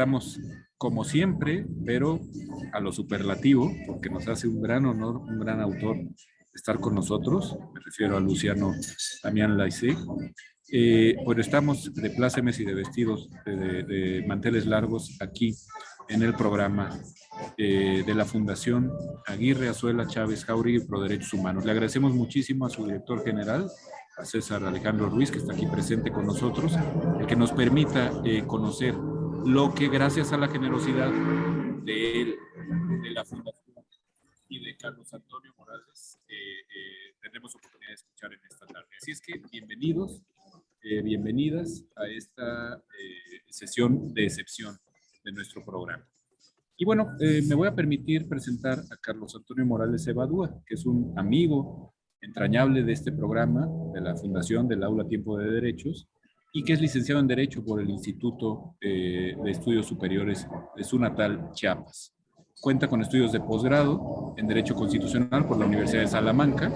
estamos como siempre, pero a lo superlativo, porque nos hace un gran honor, un gran autor estar con nosotros. Me refiero a Luciano Damián Laissé. Bueno, estamos de plácemes y de vestidos, de manteles largos aquí en el programa de la Fundación Aguirre Azuela Chávez Jauregui Pro Derechos Humanos. Le agradecemos muchísimo a su director general, a César Alejandro Ruiz, que está aquí presente con nosotros, el que nos permita conocer lo que, gracias a la generosidad de él, de la Fundación y de Carlos Antonio Morales, tendremos oportunidad de escuchar en esta tarde. Así es que bienvenidos, bienvenidas a esta sesión de excepción de nuestro programa. Y bueno, me voy a permitir presentar a Carlos Antonio Morales Evadúa, que es un amigo entrañable de este programa, de la Fundación del Aula Tiempo de Derechos, y que es licenciado en Derecho por el Instituto de Estudios Superiores de su natal Chiapas. Cuenta con estudios de posgrado en Derecho Constitucional por la Universidad de Salamanca.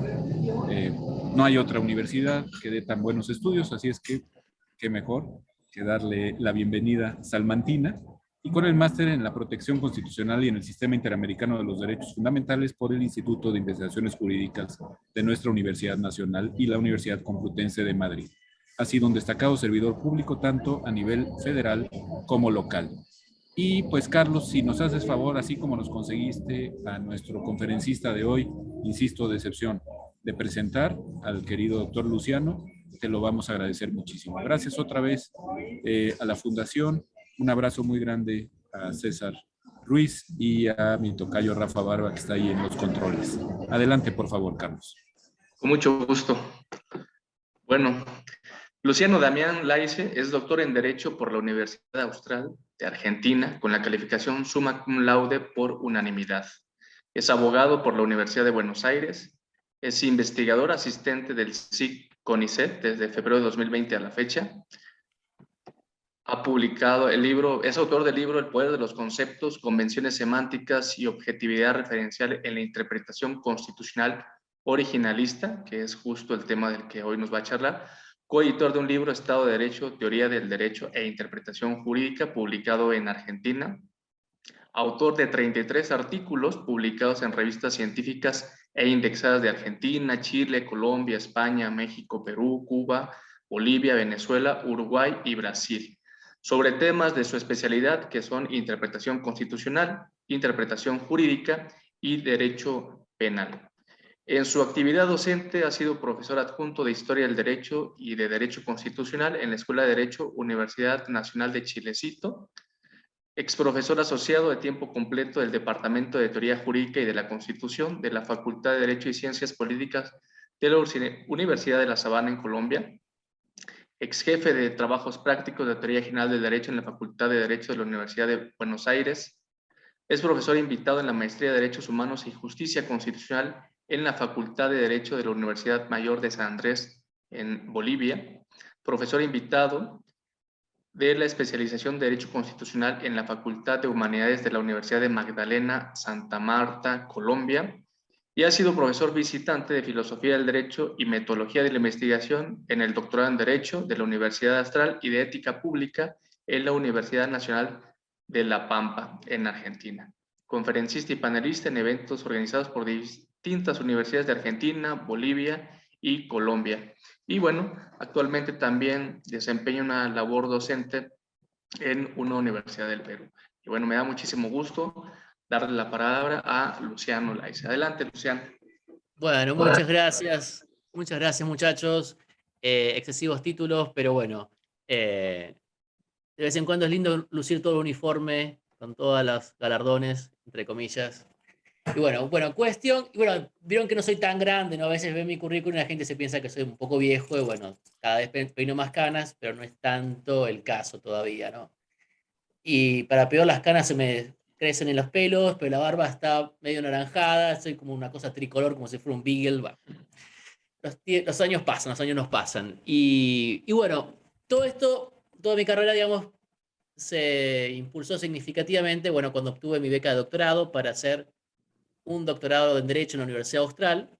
No hay otra universidad que dé tan buenos estudios, así es que qué mejor que darle la bienvenida salmantina, y con el máster en la protección constitucional y en el sistema interamericano de los derechos fundamentales por el Instituto de Investigaciones Jurídicas de nuestra Universidad Nacional y la Universidad Complutense de Madrid. Ha sido un destacado servidor público tanto a nivel federal como local. Y pues Carlos, si nos haces favor, así como nos conseguiste a nuestro conferencista de hoy, insisto, de excepción, de presentar al querido doctor Luciano, te lo vamos a agradecer muchísimo. Gracias otra vez a la Fundación. Un abrazo muy grande a César Ruiz y a mi tocayo Rafa Barba, que está ahí en los controles. Adelante, por favor, Carlos. Con mucho gusto. Bueno, Luciano Damián Laissé es doctor en Derecho por la Universidad Austral de Argentina, con la calificación summa cum laude por unanimidad. Es abogado por la Universidad de Buenos Aires. Es investigador asistente del SIC-CONICET desde febrero de 2020 a la fecha. Ha publicado el libro, es autor del libro El poder de los conceptos, convenciones semánticas y objetividad referencial en la interpretación constitucional originalista, que es justo el tema del que hoy nos va a charlar. Coeditor de un libro, Estado de Derecho, Teoría del Derecho e Interpretación Jurídica, publicado en Argentina. Autor de 33 artículos publicados en revistas científicas e indexadas de Argentina, Chile, Colombia, España, México, Perú, Cuba, Bolivia, Venezuela, Uruguay y Brasil, sobre temas de su especialidad, que son interpretación constitucional, interpretación jurídica y derecho penal. En su actividad docente ha sido profesor adjunto de Historia del Derecho y de Derecho Constitucional en la Escuela de Derecho Universidad Nacional de Chilecito, exprofesor asociado de tiempo completo del Departamento de Teoría Jurídica y de la Constitución de la Facultad de Derecho y Ciencias Políticas de la Universidad de La Sabana en Colombia, ex jefe de trabajos prácticos de Teoría General del Derecho en la Facultad de Derecho de la Universidad de Buenos Aires. Es profesor invitado en la Maestría de Derechos Humanos y Justicia Constitucional en la Facultad de Derecho de la Universidad Mayor de San Andrés en Bolivia. Profesor invitado de la especialización de Derecho Constitucional en la Facultad de Humanidades de la Universidad de Magdalena, Santa Marta, Colombia. Y ha sido profesor visitante de Filosofía del Derecho y Metodología de la Investigación en el doctorado en Derecho de la Universidad Austral y de Ética Pública en la Universidad Nacional de La Pampa, en Argentina. Conferencista y panelista en eventos organizados por distintas universidades de Argentina, Bolivia y Colombia. Y bueno, actualmente también desempeña una labor docente en una universidad del Perú. Y bueno, me da muchísimo gusto darle la palabra a Luciano Laissé. Adelante, Luciano. Bueno, muchas gracias. Muchas gracias, muchachos. Excesivos títulos, pero bueno. De vez en cuando es lindo lucir todo el uniforme con todas las galardones, entre comillas. Y bueno, cuestión. Y bueno, vieron que no soy tan grande, ¿no? A veces ven mi currículum y la gente se piensa que soy un poco viejo. Y bueno, cada vez peino más canas, pero no es tanto el caso todavía, ¿no? Y para peor, las canas se me crecen en los pelos, pero la barba está medio naranjada, soy como una cosa tricolor, como si fuera un beagle. Bueno, los años pasan, los años nos pasan. Y bueno, todo esto, toda mi carrera, digamos, se impulsó significativamente, bueno, cuando obtuve mi beca de doctorado para hacer un doctorado en Derecho en la Universidad Austral,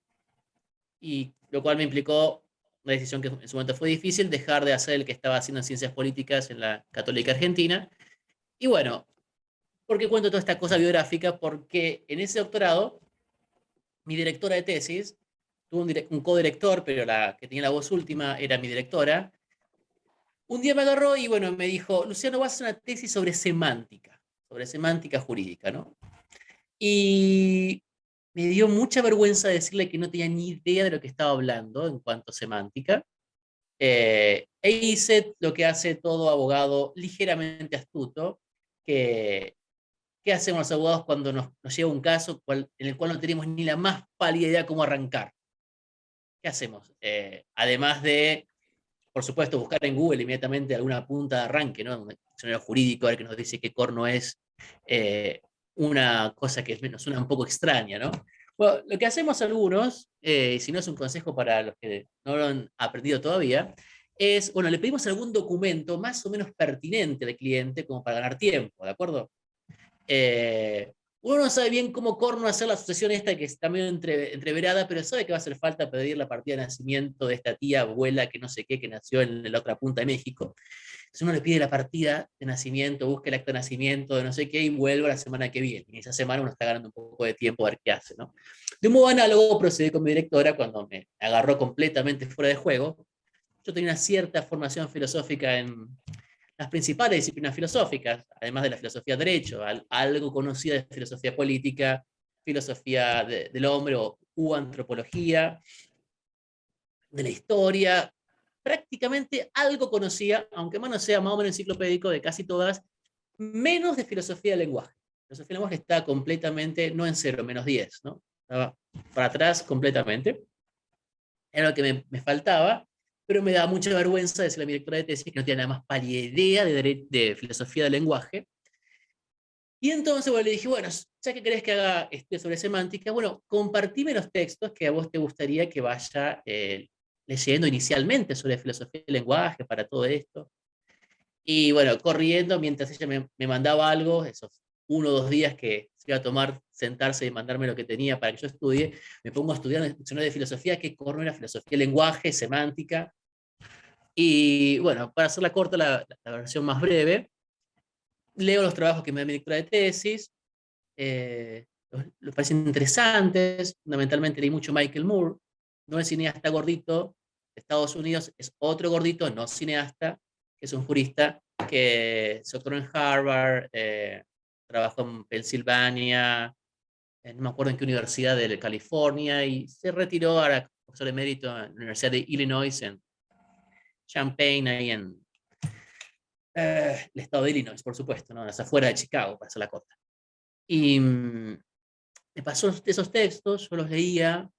y lo cual me implicó una decisión que en su momento fue difícil, dejar de hacer el que estaba haciendo en Ciencias Políticas en la Católica Argentina. Y bueno, ¿por qué cuento toda esta cosa biográfica? Porque en ese doctorado, mi directora de tesis, tuvo un codirector, pero la que tenía la voz última era mi directora. Un día me agarró y bueno, me dijo, Luciano, vas a hacer una tesis sobre semántica jurídica, ¿no? Y me dio mucha vergüenza decirle que no tenía ni idea de lo que estaba hablando en cuanto a semántica. E hice lo que hace todo abogado ligeramente astuto, que ¿qué hacemos los abogados cuando nos llega un caso en el cual no tenemos ni la más pálida idea cómo arrancar? ¿Qué hacemos? Además de, por supuesto, buscar en Google inmediatamente alguna punta de arranque, ¿no? Un diccionario jurídico, a ver que nos dice qué corno es, eh, una cosa que nos suena un poco extraña, ¿no? Bueno, lo que hacemos algunos, si no es un consejo para los que no lo han aprendido todavía, es, bueno, le pedimos algún documento más o menos pertinente al cliente como para ganar tiempo, ¿de acuerdo? Eh, Uno no sabe bien cómo corno hacer la asociación esta que está medio entreverada, pero sabe que va a hacer falta pedir la partida de nacimiento de esta tía abuela que no sé qué, que nació en la otra punta de México. Entonces uno le pide la partida de nacimiento, busca el acta de nacimiento de no sé qué y vuelve la semana que viene. Y esa semana uno está ganando un poco de tiempo a ver qué hace, ¿no? De un modo análogo procedí con mi directora cuando me agarró completamente fuera de juego. Yo tenía una cierta formación filosófica en las principales disciplinas filosóficas, además de la filosofía de derecho, algo conocida de filosofía política, filosofía del hombre u antropología, de la historia, prácticamente algo conocía, aunque más no sea más o menos enciclopédico de casi todas, menos de filosofía del lenguaje. La filosofía del lenguaje está completamente, no en 0, -10, ¿no? Estaba para atrás completamente. Era lo que me faltaba, pero me da mucha vergüenza decirle a mi directora de tesis que no tiene nada más pálida idea de filosofía del lenguaje. Y entonces bueno, le dije, bueno, ya que querés que haga estudio sobre semántica, bueno, compartime los textos que a vos te gustaría que vaya leyendo inicialmente sobre filosofía del lenguaje para todo esto. Y bueno, corriendo, mientras ella me mandaba algo, esos 1 o 2 días que se iba a tomar sentarse y mandarme lo que tenía para que yo estudie, me pongo a estudiar en el diccionario de filosofía, que corno era filosofía del lenguaje, semántica. Y bueno, para hacerla corta, la versión más breve, leo los trabajos que me da mi directora de tesis, los parecen interesantes, fundamentalmente leí mucho Michael Moore, no el cineasta gordito de Estados Unidos, es otro gordito, no cineasta, que es un jurista que se doctoró en Harvard, trabajó en Pensilvania, no me acuerdo en qué universidad de California, y se retiró ahora profesor emérito en la Universidad de Illinois, en Champaign, ahí en el estado de Illinois, por supuesto, ¿no? Las afueras de Chicago, para hacer la corta. Y me pasó esos textos, yo los leía,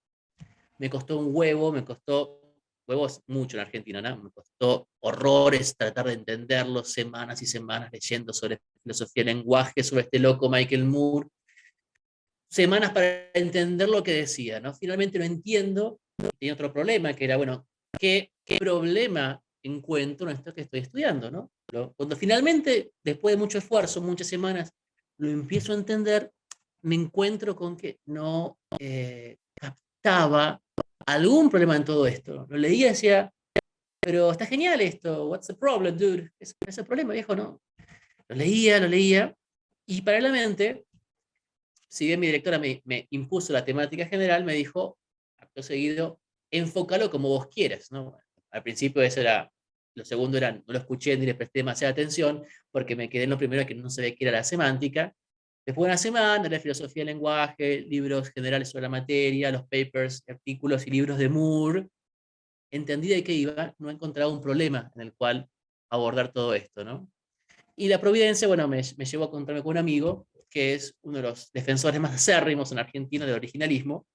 me costó un huevo, me costó huevos mucho en Argentina, ¿no? Me costó horrores tratar de entenderlos, semanas y semanas leyendo sobre filosofía del lenguaje, sobre este loco Michael Moore, semanas para entender lo que decía, ¿no? Finalmente lo entiendo, tenía otro problema, que era, bueno, ¿qué problema encuentro en esto que estoy estudiando, ¿no? Cuando finalmente, después de mucho esfuerzo, muchas semanas, lo empiezo a entender, me encuentro con que no captaba algún problema en todo esto. Lo leía y decía, pero está genial esto, what's the problem, dude? ¿Es el problema, viejo? No. Lo leía, y paralelamente, si bien mi directora me impuso la temática general, me dijo, acto seguido, enfócalo como vos quieras, ¿no? Al principio eso era, lo segundo era, no lo escuché ni le presté demasiada atención, porque me quedé en lo primero que no sabía qué era la semántica. Después de una semana, la filosofía del lenguaje, libros generales sobre la materia, los papers, artículos y libros de Moore, entendí de qué iba, no he encontrado un problema en el cual abordar todo esto, ¿no? Y la providencia, bueno, me llevó a encontrarme con un amigo que es uno de los defensores más acérrimos en Argentina del originalismo,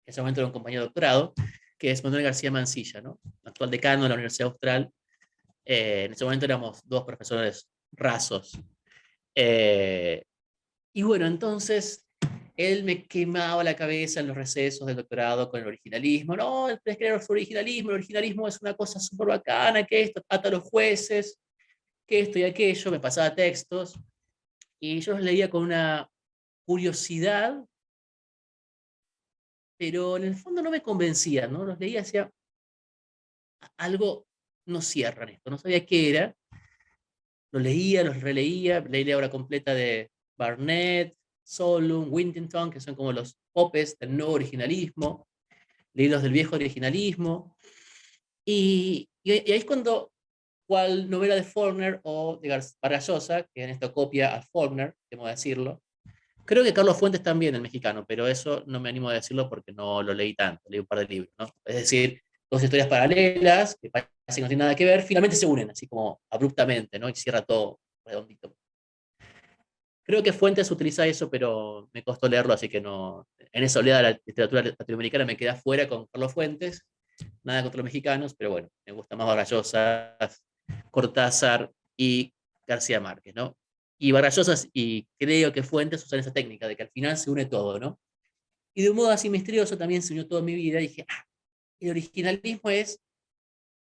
que en ese momento era un compañero de doctorado, que es Manuel García Mansilla, ¿no? Actual decano de la Universidad Austral. En ese momento éramos 2 profesores rasos. Y bueno, entonces él me quemaba la cabeza en los recesos del doctorado con el originalismo. No, el originalismo es una cosa súper bacana, que esto ata a los jueces, que esto y aquello, me pasaba textos, y yo los leía con una curiosidad, pero en el fondo no me convencía, ¿no? Los leía y decía, algo no cierra en esto, no sabía qué era. los leía, los releía, leí la obra completa de Barnett, Solon, Winterton, que son como los popes del nuevo originalismo, leí los del viejo originalismo, y ahí es cuando, cual novela de Faulkner o de Vargas Llosa, que en esto copia a Faulkner, debo decirlo. Creo que Carlos Fuentes también, el mexicano, pero eso no me animo a decirlo porque no lo leí tanto, leí un par de libros, ¿no? Es decir, dos historias paralelas que parece que no tienen nada que ver, finalmente se unen, así como abruptamente, ¿no? Y cierra todo redondito. Creo que Fuentes utiliza eso, pero me costó leerlo, así que no. En esa oleada de la literatura latinoamericana me quedé afuera con Carlos Fuentes, nada contra los mexicanos, pero bueno, me gusta más Vargas Llosa, Cortázar y García Márquez, ¿no? Y Vargas Llosa y creo que Fuentes usan esa técnica de que al final se une todo, ¿no? Y de un modo así misterioso también se unió toda mi vida y dije, ah, el originalismo es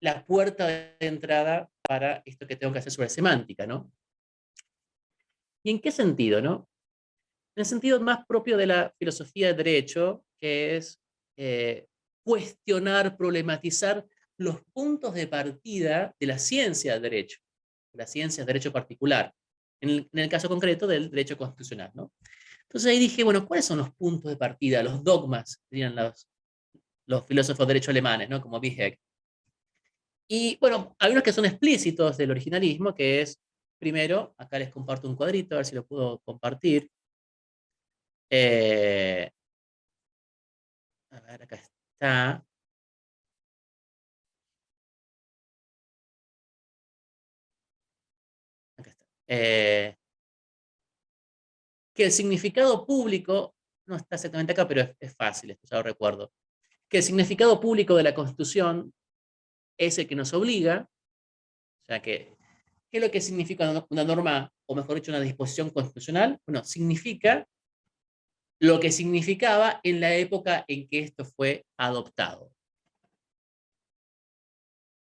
la puerta de entrada para esto que tengo que hacer sobre semántica, ¿no? ¿Y en qué sentido, no? En el sentido más propio de la filosofía de derecho, que es cuestionar, problematizar los puntos de partida de la ciencia del derecho, de la ciencia del derecho particular, en el caso concreto del derecho constitucional, ¿no? Entonces ahí dije, bueno, ¿cuáles son los puntos de partida, los dogmas, dirían los filósofos de derecho alemanes, ¿no? Como Wieheck? Y bueno, hay unos que son explícitos del originalismo, que es, primero, acá les comparto un cuadrito, a ver si lo puedo compartir. Eh, a ver, acá está. Acá está. Que el significado público, no está exactamente acá, pero es fácil, esto ya lo recuerdo. Que el significado público de la Constitución es el que nos obliga, o sea, ¿qué es lo que significa una norma, o mejor dicho, una disposición constitucional? Bueno, significa lo que significaba en la época en que esto fue adoptado.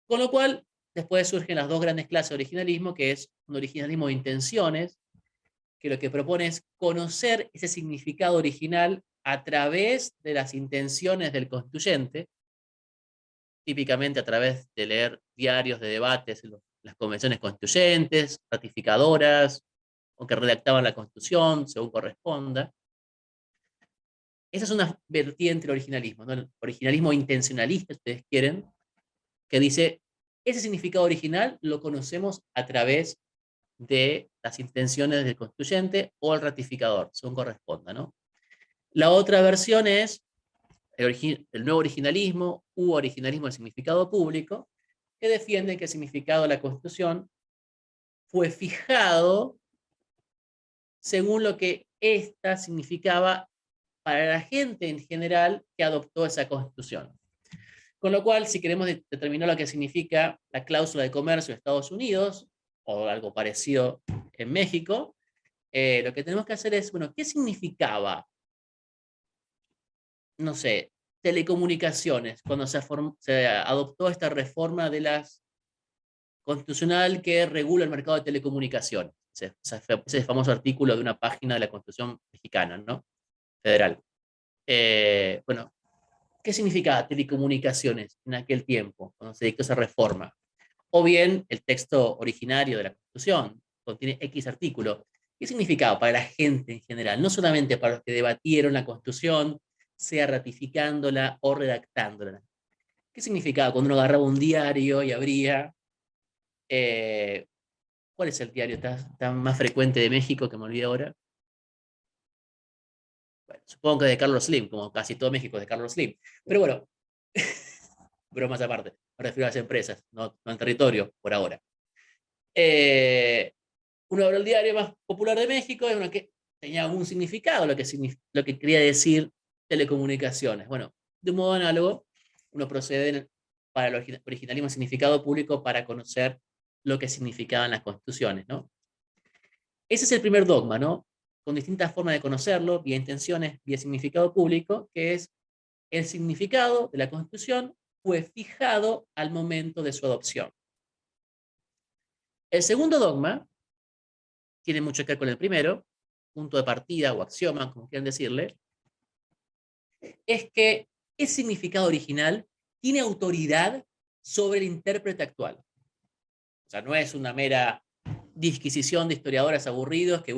Con lo cual, después surgen las dos grandes clases de originalismo, que es un originalismo de intenciones, que lo que propone es conocer ese significado original a través de las intenciones del constituyente, típicamente a través de leer diarios de debates en las convenciones constituyentes, ratificadoras, o que redactaban la constitución, según corresponda. Esa es una vertiente del originalismo, ¿no? El originalismo intencionalista, si ustedes quieren, que dice, ese significado original lo conocemos a través de las intenciones del constituyente o el ratificador, según corresponda, ¿no? La otra versión es el nuevo originalismo u originalismo del significado público, que defiende que el significado de la Constitución fue fijado según lo que ésta significaba para la gente en general que adoptó esa Constitución. Con lo cual, si queremos determinar lo que significa la cláusula de comercio de Estados Unidos, o algo parecido en México, lo que tenemos que hacer es, bueno, ¿qué significaba, no sé, telecomunicaciones cuando se adoptó esta reforma de las constitucional que regula el mercado de telecomunicaciones? Ese famoso artículo de una página de la Constitución mexicana, ¿no? Federal. Bueno, ¿qué significaba telecomunicaciones en aquel tiempo, cuando se dictó esa reforma? O bien el texto originario de la Constitución contiene X artículo. ¿Qué significaba para la gente en general? No solamente para los que debatieron la Constitución, sea ratificándola o redactándola. ¿Qué significaba cuando uno agarraba un diario y abría? ¿Cuál es el diario tan más frecuente de México que me olvidé ahora? Bueno, supongo que de Carlos Slim, como casi todo México es de Carlos Slim. Pero bueno, bromas aparte, me refiero a las empresas, no al territorio, por ahora. Uno abre el diario más popular de México, es uno que tenía un significado, lo que quería decir telecomunicaciones. Bueno, de un modo análogo, uno procede para el originalismo significado público para conocer lo que significaban las constituciones, ¿no? Ese es el primer dogma, ¿no? Con distintas formas de conocerlo, vía intenciones, vía significado público, que es el significado de la Constitución fue fijado al momento de su adopción. El segundo dogma tiene mucho que ver con el primero, punto de partida o axioma, como quieran decirle, es que el significado original tiene autoridad sobre el intérprete actual. O sea, no es una mera disquisición de historiadores aburridos que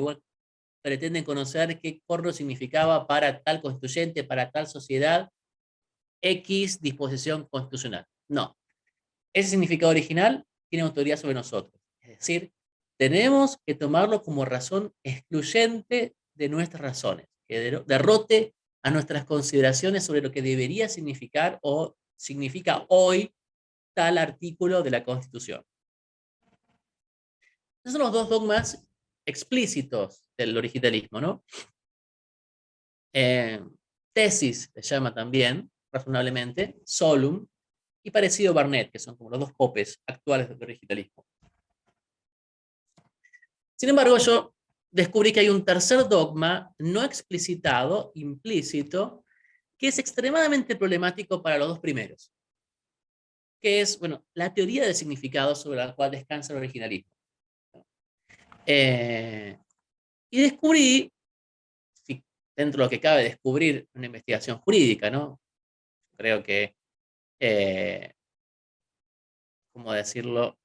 pretenden conocer qué corno significaba para tal constituyente, para tal sociedad, X disposición constitucional. No. Ese significado original tiene autoridad sobre nosotros. Es decir, tenemos que tomarlo como razón excluyente de nuestras razones, que derrote a nuestras consideraciones sobre lo que debería significar o significa hoy tal artículo de la Constitución. Esos son los dos dogmas explícitos del originalismo, ¿no? Tesis se llama también, razonablemente, solum, y parecido Barnett, que son como los dos popes actuales del originalismo. Sin embargo, yo descubrí que hay un tercer dogma no explicitado, implícito, que es extremadamente problemático para los dos primeros, que es, bueno, la teoría del significado sobre la cual descansa el originalismo. Y descubrí, dentro de lo que cabe descubrir una investigación jurídica, ¿no? Creo que, ¿cómo decirlo?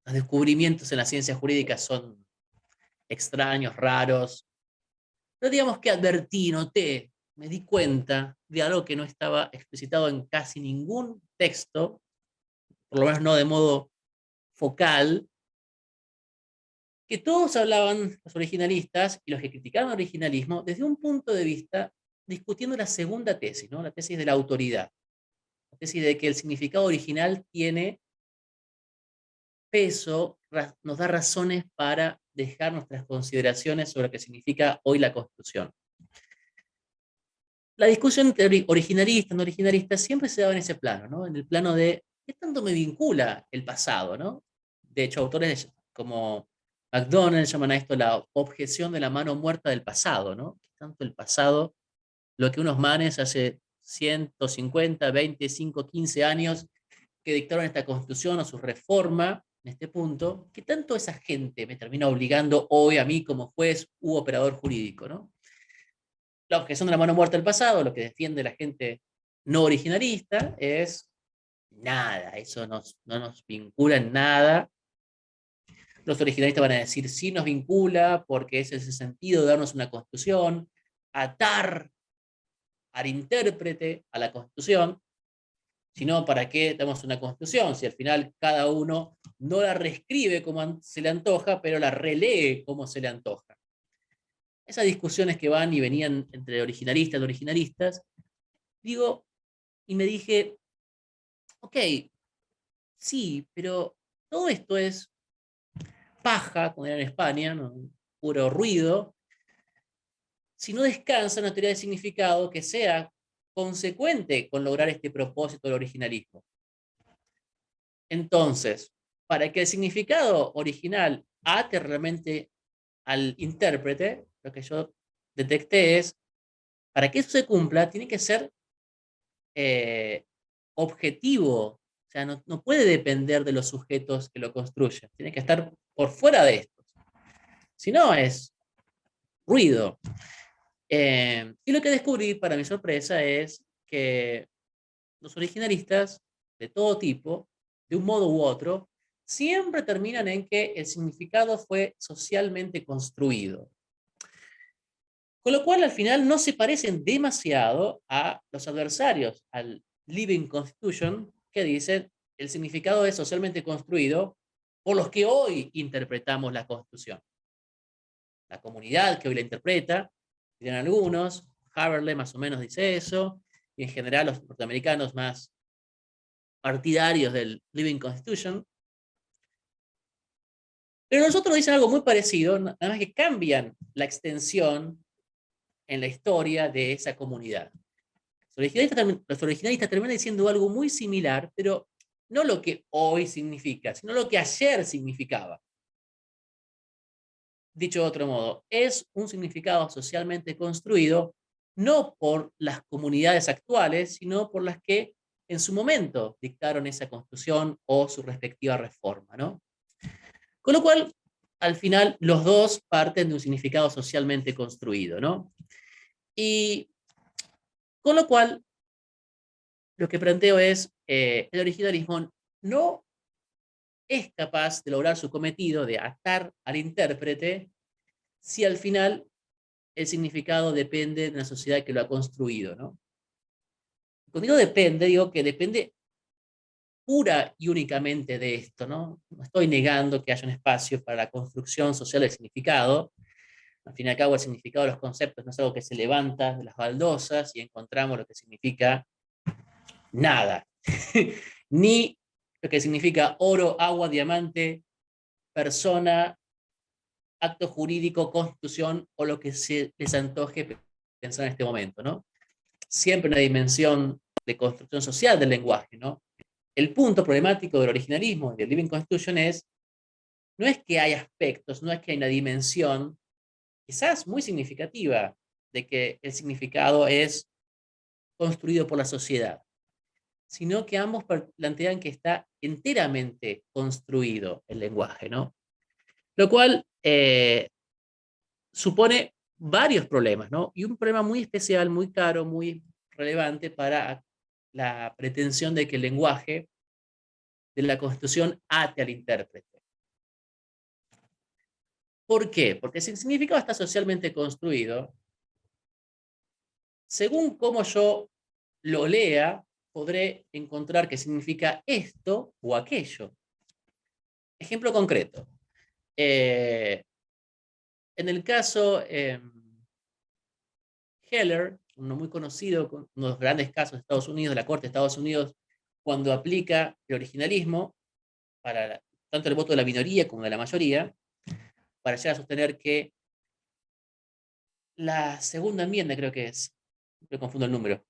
Los descubrimientos en la ciencia jurídica son extraños, raros, pero digamos que advertí, noté, me di cuenta de algo que no estaba explicitado en casi ningún texto, por lo menos no de modo focal, que todos hablaban, los originalistas y los que criticaban el originalismo, desde un punto de vista discutiendo la segunda tesis, ¿no? La tesis de la autoridad, la tesis de que el significado original tiene peso, nos da razones para dejar nuestras consideraciones sobre lo que significa hoy la Constitución. La discusión entre originalistas, no originalistas, siempre se daba en ese plano, ¿no? En el plano de qué tanto me vincula el pasado, ¿no? De hecho, autores como MacDonald llaman a esto la objeción de la mano muerta del pasado, ¿no? ¿Qué tanto el pasado, lo que unos manes hace 150, 25, 15 años que dictaron esta Constitución o su reforma, en este punto, qué tanto esa gente me termina obligando hoy a mí como juez u operador jurídico, ¿no? La objeción de la mano muerta del pasado, lo que defiende la gente no originalista, es nada, eso no nos vincula en nada. Los originalistas van a decir sí nos vincula porque es ese sentido de darnos una constitución, atar al intérprete a la constitución, sino para qué damos una constitución si al final cada uno no la reescribe como se le antoja, pero la relee como se le antoja. Esas discusiones que van y venían entre originalistas y originalistas, digo, y me dije, ok, sí, pero todo esto es paja, como era en España, ¿no? Puro ruido, si no descansa en una teoría de significado que sea consecuente con lograr este propósito del originalismo. Entonces, para que el significado original ate realmente al intérprete, lo que yo detecté es, para que eso se cumpla, tiene que ser objetivo, o sea, no puede depender de los sujetos que lo construyen, tiene que estar por fuera de estos. Si no, es ruido. Y lo que descubrí, para mi sorpresa, es que los originalistas de todo tipo, de un modo u otro, siempre terminan en que el significado fue socialmente construido. Con lo cual, al final, no se parecen demasiado a los adversarios, al Living Constitution, que dicen el significado es socialmente construido por los que hoy interpretamos la Constitución. La comunidad que hoy la interpreta, dirán algunos, Haberle más o menos dice eso, y en general los norteamericanos más partidarios del Living Constitution. Pero nosotros dicen algo muy parecido, nada más que cambian la extensión en la historia de esa comunidad. Los originalistas terminan diciendo algo muy similar, pero no lo que hoy significa, sino lo que ayer significaba. Dicho de otro modo, es un significado socialmente construido no por las comunidades actuales, sino por las que en su momento dictaron esa constitución o su respectiva reforma, ¿no? Con lo cual, al final, los dos parten de un significado socialmente construido, ¿no? Y con lo cual, lo que planteo es, el originalismo no es capaz de lograr su cometido de atar al intérprete si al final el significado depende de una sociedad que lo ha construido, ¿no? Cuando digo depende, digo que depende pura y únicamente de esto, ¿no? No estoy negando que haya un espacio para la construcción social del significado. Al fin y al cabo, el significado de los conceptos no es algo que se levanta de las baldosas y encontramos lo que significa nada. Ni lo que significa oro, agua, diamante, persona, acto jurídico, constitución o lo que se les antoje pensar en este momento, ¿no? Siempre una dimensión de construcción social del lenguaje, ¿no? El punto problemático del originalismo y del Living Constitution no es que hay aspectos, no es que hay una dimensión, quizás muy significativa, de que el significado es construido por la sociedad, sino que ambos plantean que está enteramente construido el lenguaje, ¿no? Lo cual supone varios problemas, ¿no? Y un problema muy especial, muy caro, muy relevante para la pretensión de que el lenguaje de la Constitución ate al intérprete. ¿Por qué? Porque si el significado está socialmente construido, según cómo yo lo lea, podré encontrar que significa esto o aquello. Ejemplo concreto. En el caso Heller, uno muy conocido, uno de los grandes casos de Estados Unidos, de la Corte de Estados Unidos, cuando aplica el originalismo para tanto el voto de la minoría como de la mayoría, para llegar a sostener que la segunda enmienda, creo que es, me confundo el número,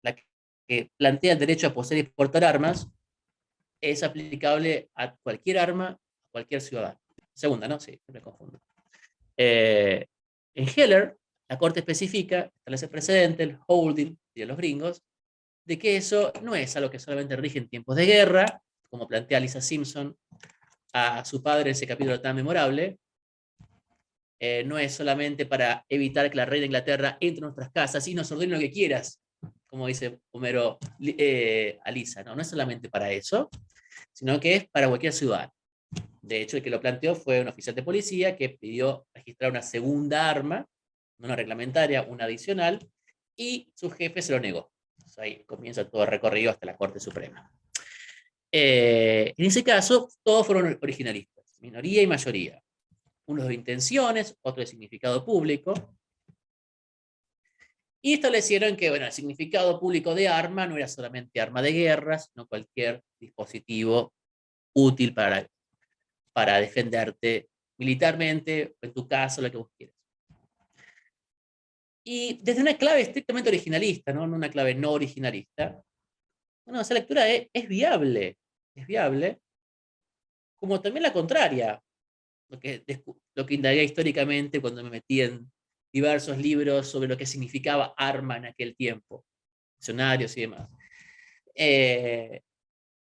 la que plantea el derecho a poseer y portar armas, es aplicable a cualquier arma, a cualquier ciudadano. Segunda, ¿no? Sí, me confundo. En Heller, la Corte especifica, establece precedente, el holding de los gringos, de que eso no es algo que solamente rige en tiempos de guerra, como plantea Lisa Simpson a su padre en ese capítulo tan memorable, no es solamente para evitar que la reina de Inglaterra entre en nuestras casas y nos ordene lo que quieras, como dice Homero a Lisa, ¿no? No es solamente para eso, sino que es para cualquier ciudadano. De hecho, el que lo planteó fue un oficial de policía que pidió registrar una segunda arma, no una reglamentaria, una adicional, y su jefe se lo negó. Entonces, ahí comienza todo el recorrido hasta la Corte Suprema. En ese caso, todos fueron originalistas, minoría y mayoría. Unos de intenciones, otros de significado público, y establecieron que bueno, el significado público de arma no era solamente arma de guerra, sino cualquier dispositivo útil para defenderte militarmente, o en tu caso, lo que vos quieras. Y desde una clave estrictamente originalista, no una clave no originalista, bueno, esa lectura es viable, como también la contraria, lo que indagué históricamente cuando me metí en diversos libros sobre lo que significaba arma en aquel tiempo, diccionarios y demás.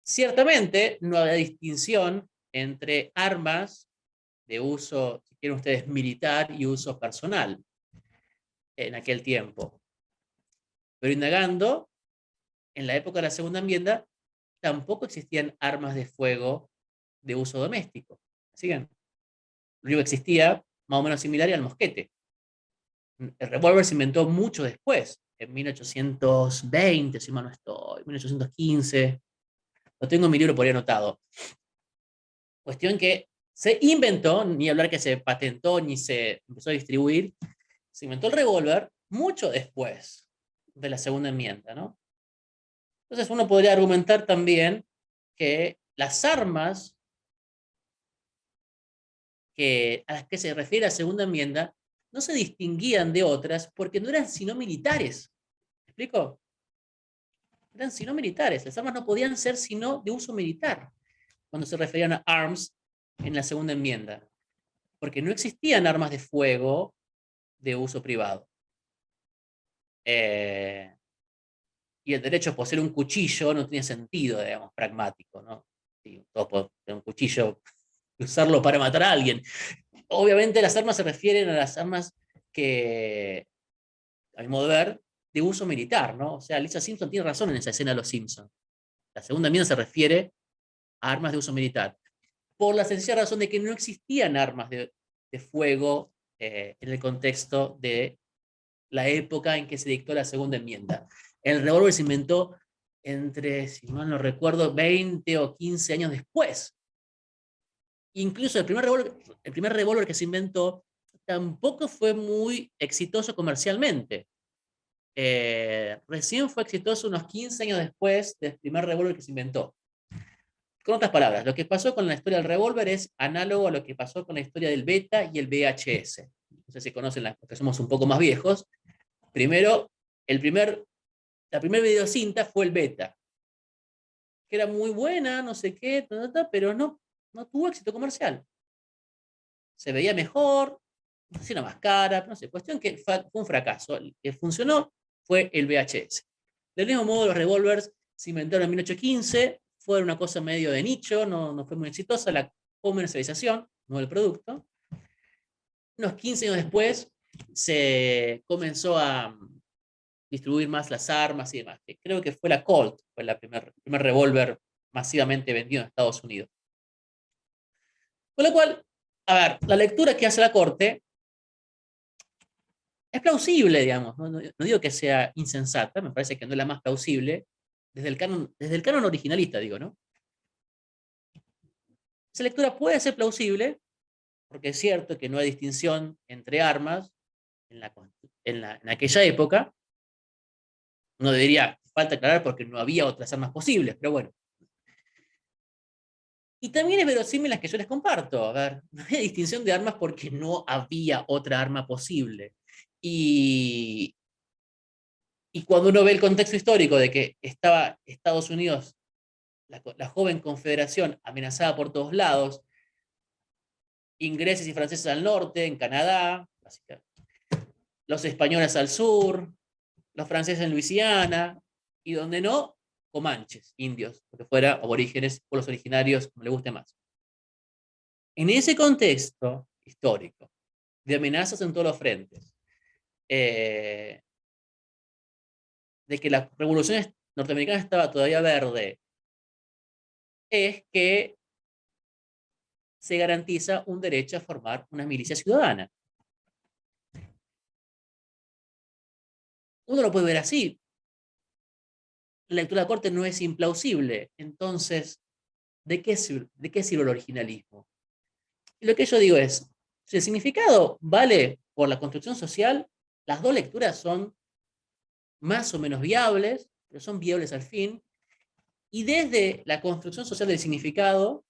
Ciertamente no había distinción entre armas de uso, si quieren ustedes, militar y uso personal en aquel tiempo. Pero indagando, en la época de la Segunda Enmienda, tampoco existían armas de fuego de uso doméstico. ¿Siguen? Lo único que existía, más o menos similar, era el mosquete. El revólver se inventó mucho después, en 1820, si mal no estoy, 1815. Lo tengo en mi libro por ahí anotado. Cuestión que se inventó, ni hablar que se patentó, ni se empezó a distribuir, se inventó el revólver mucho después de la Segunda Enmienda, ¿no? Entonces uno podría argumentar también que las armas a las que se refiere la Segunda Enmienda no se distinguían de otras porque no eran sino militares. ¿Me explico? Eran sino militares. Las armas no podían ser sino de uso militar cuando se referían a arms en la Segunda Enmienda, porque no existían armas de fuego de uso privado. Y el derecho a poseer un cuchillo no tiene sentido, digamos, pragmático, ¿no? Sí, todos podemos tener un cuchillo y usarlo para matar a alguien. Obviamente las armas se refieren a las armas que, a mi modo de ver, de uso militar, ¿no? O sea, Lisa Simpson tiene razón en esa escena de Los Simpsons. La Segunda Enmienda se refiere a armas de uso militar. por la sencilla razón de que no existían armas de fuego en el contexto de la época en que se dictó la segunda enmienda. El revólver se inventó entre, si mal no recuerdo, 20 o 15 años después. Incluso el primer revólver que se inventó tampoco fue muy exitoso comercialmente. Recién fue exitoso unos 15 años después del primer revólver que se inventó. Con otras palabras, lo que pasó con la historia del revólver es análogo a lo que pasó con la historia del beta y el VHS. No sé si conocen, los que somos un poco más viejos. Primero, la primera videocinta fue el beta, que era muy buena, no sé qué, pero no tuvo éxito comercial. Se veía mejor, no sé si era más cara, no sé, cuestión que fue un fracaso. El que funcionó fue el VHS. Del mismo modo, los revólveres se inventaron en 1815, fue una cosa medio de nicho, no fue muy exitosa la comercialización, no el producto. Unos 15 años después se comenzó a distribuir más las armas y demás. Creo que fue la Colt, fue el primer revólver masivamente vendido en Estados Unidos. Con lo cual, a ver, la lectura que hace la Corte es plausible, digamos, no digo que sea insensata, me parece que no es la más plausible, desde el canon originalista, digo, ¿no? Esa lectura puede ser plausible, porque es cierto que no hay distinción entre armas en aquella época. Uno diría, falta aclarar porque no había otras armas posibles, pero bueno. Y también es verosímil las que yo les comparto. A ver, no hay distinción de armas porque no había otra arma posible. Y cuando uno ve el contexto histórico de que estaba Estados Unidos, la joven confederación, amenazada por todos lados, ingleses y franceses al norte, en Canadá, los españoles al sur, los franceses en Luisiana, y donde no, comanches, indios, porque fuera aborígenes o los originarios, como le guste más. En ese contexto histórico, de amenazas en todos los frentes, de que la revolución norteamericana estaba todavía verde, es que se garantiza un derecho a formar una milicia ciudadana. Uno lo puede ver así. La lectura de la Corte no es implausible. Entonces, ¿de qué sirve el originalismo? Y lo que yo digo es, si el significado vale por la construcción social, las dos lecturas son más o menos viables, pero son viables al fin, y desde la construcción social del significado,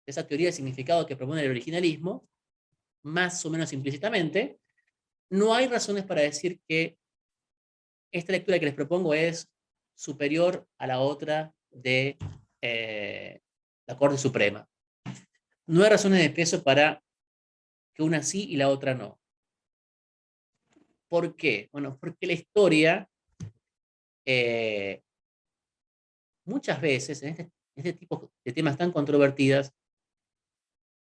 esa teoría del significado que propone el originalismo, más o menos implícitamente, no hay razones para decir que esta lectura que les propongo es superior a la otra de la Corte Suprema. No hay razones de peso para que una sí y la otra no. ¿Por qué? Bueno, porque la historia muchas veces, en este tipo de temas tan controvertidas,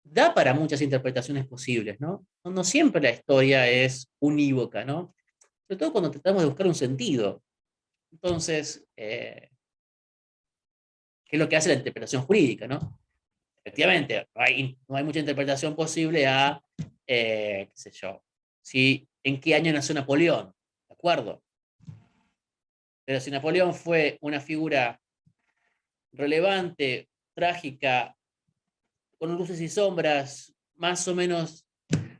da para muchas interpretaciones posibles, ¿no? No siempre la historia es unívoca, ¿no? Sobre todo cuando tratamos de buscar un sentido. Entonces, ¿qué es lo que hace la interpretación jurídica, ¿no? Efectivamente, no hay mucha interpretación posible a, qué sé yo, en qué año nació Napoleón, ¿de acuerdo? Pero si Napoleón fue una figura relevante, trágica, con luces y sombras más o menos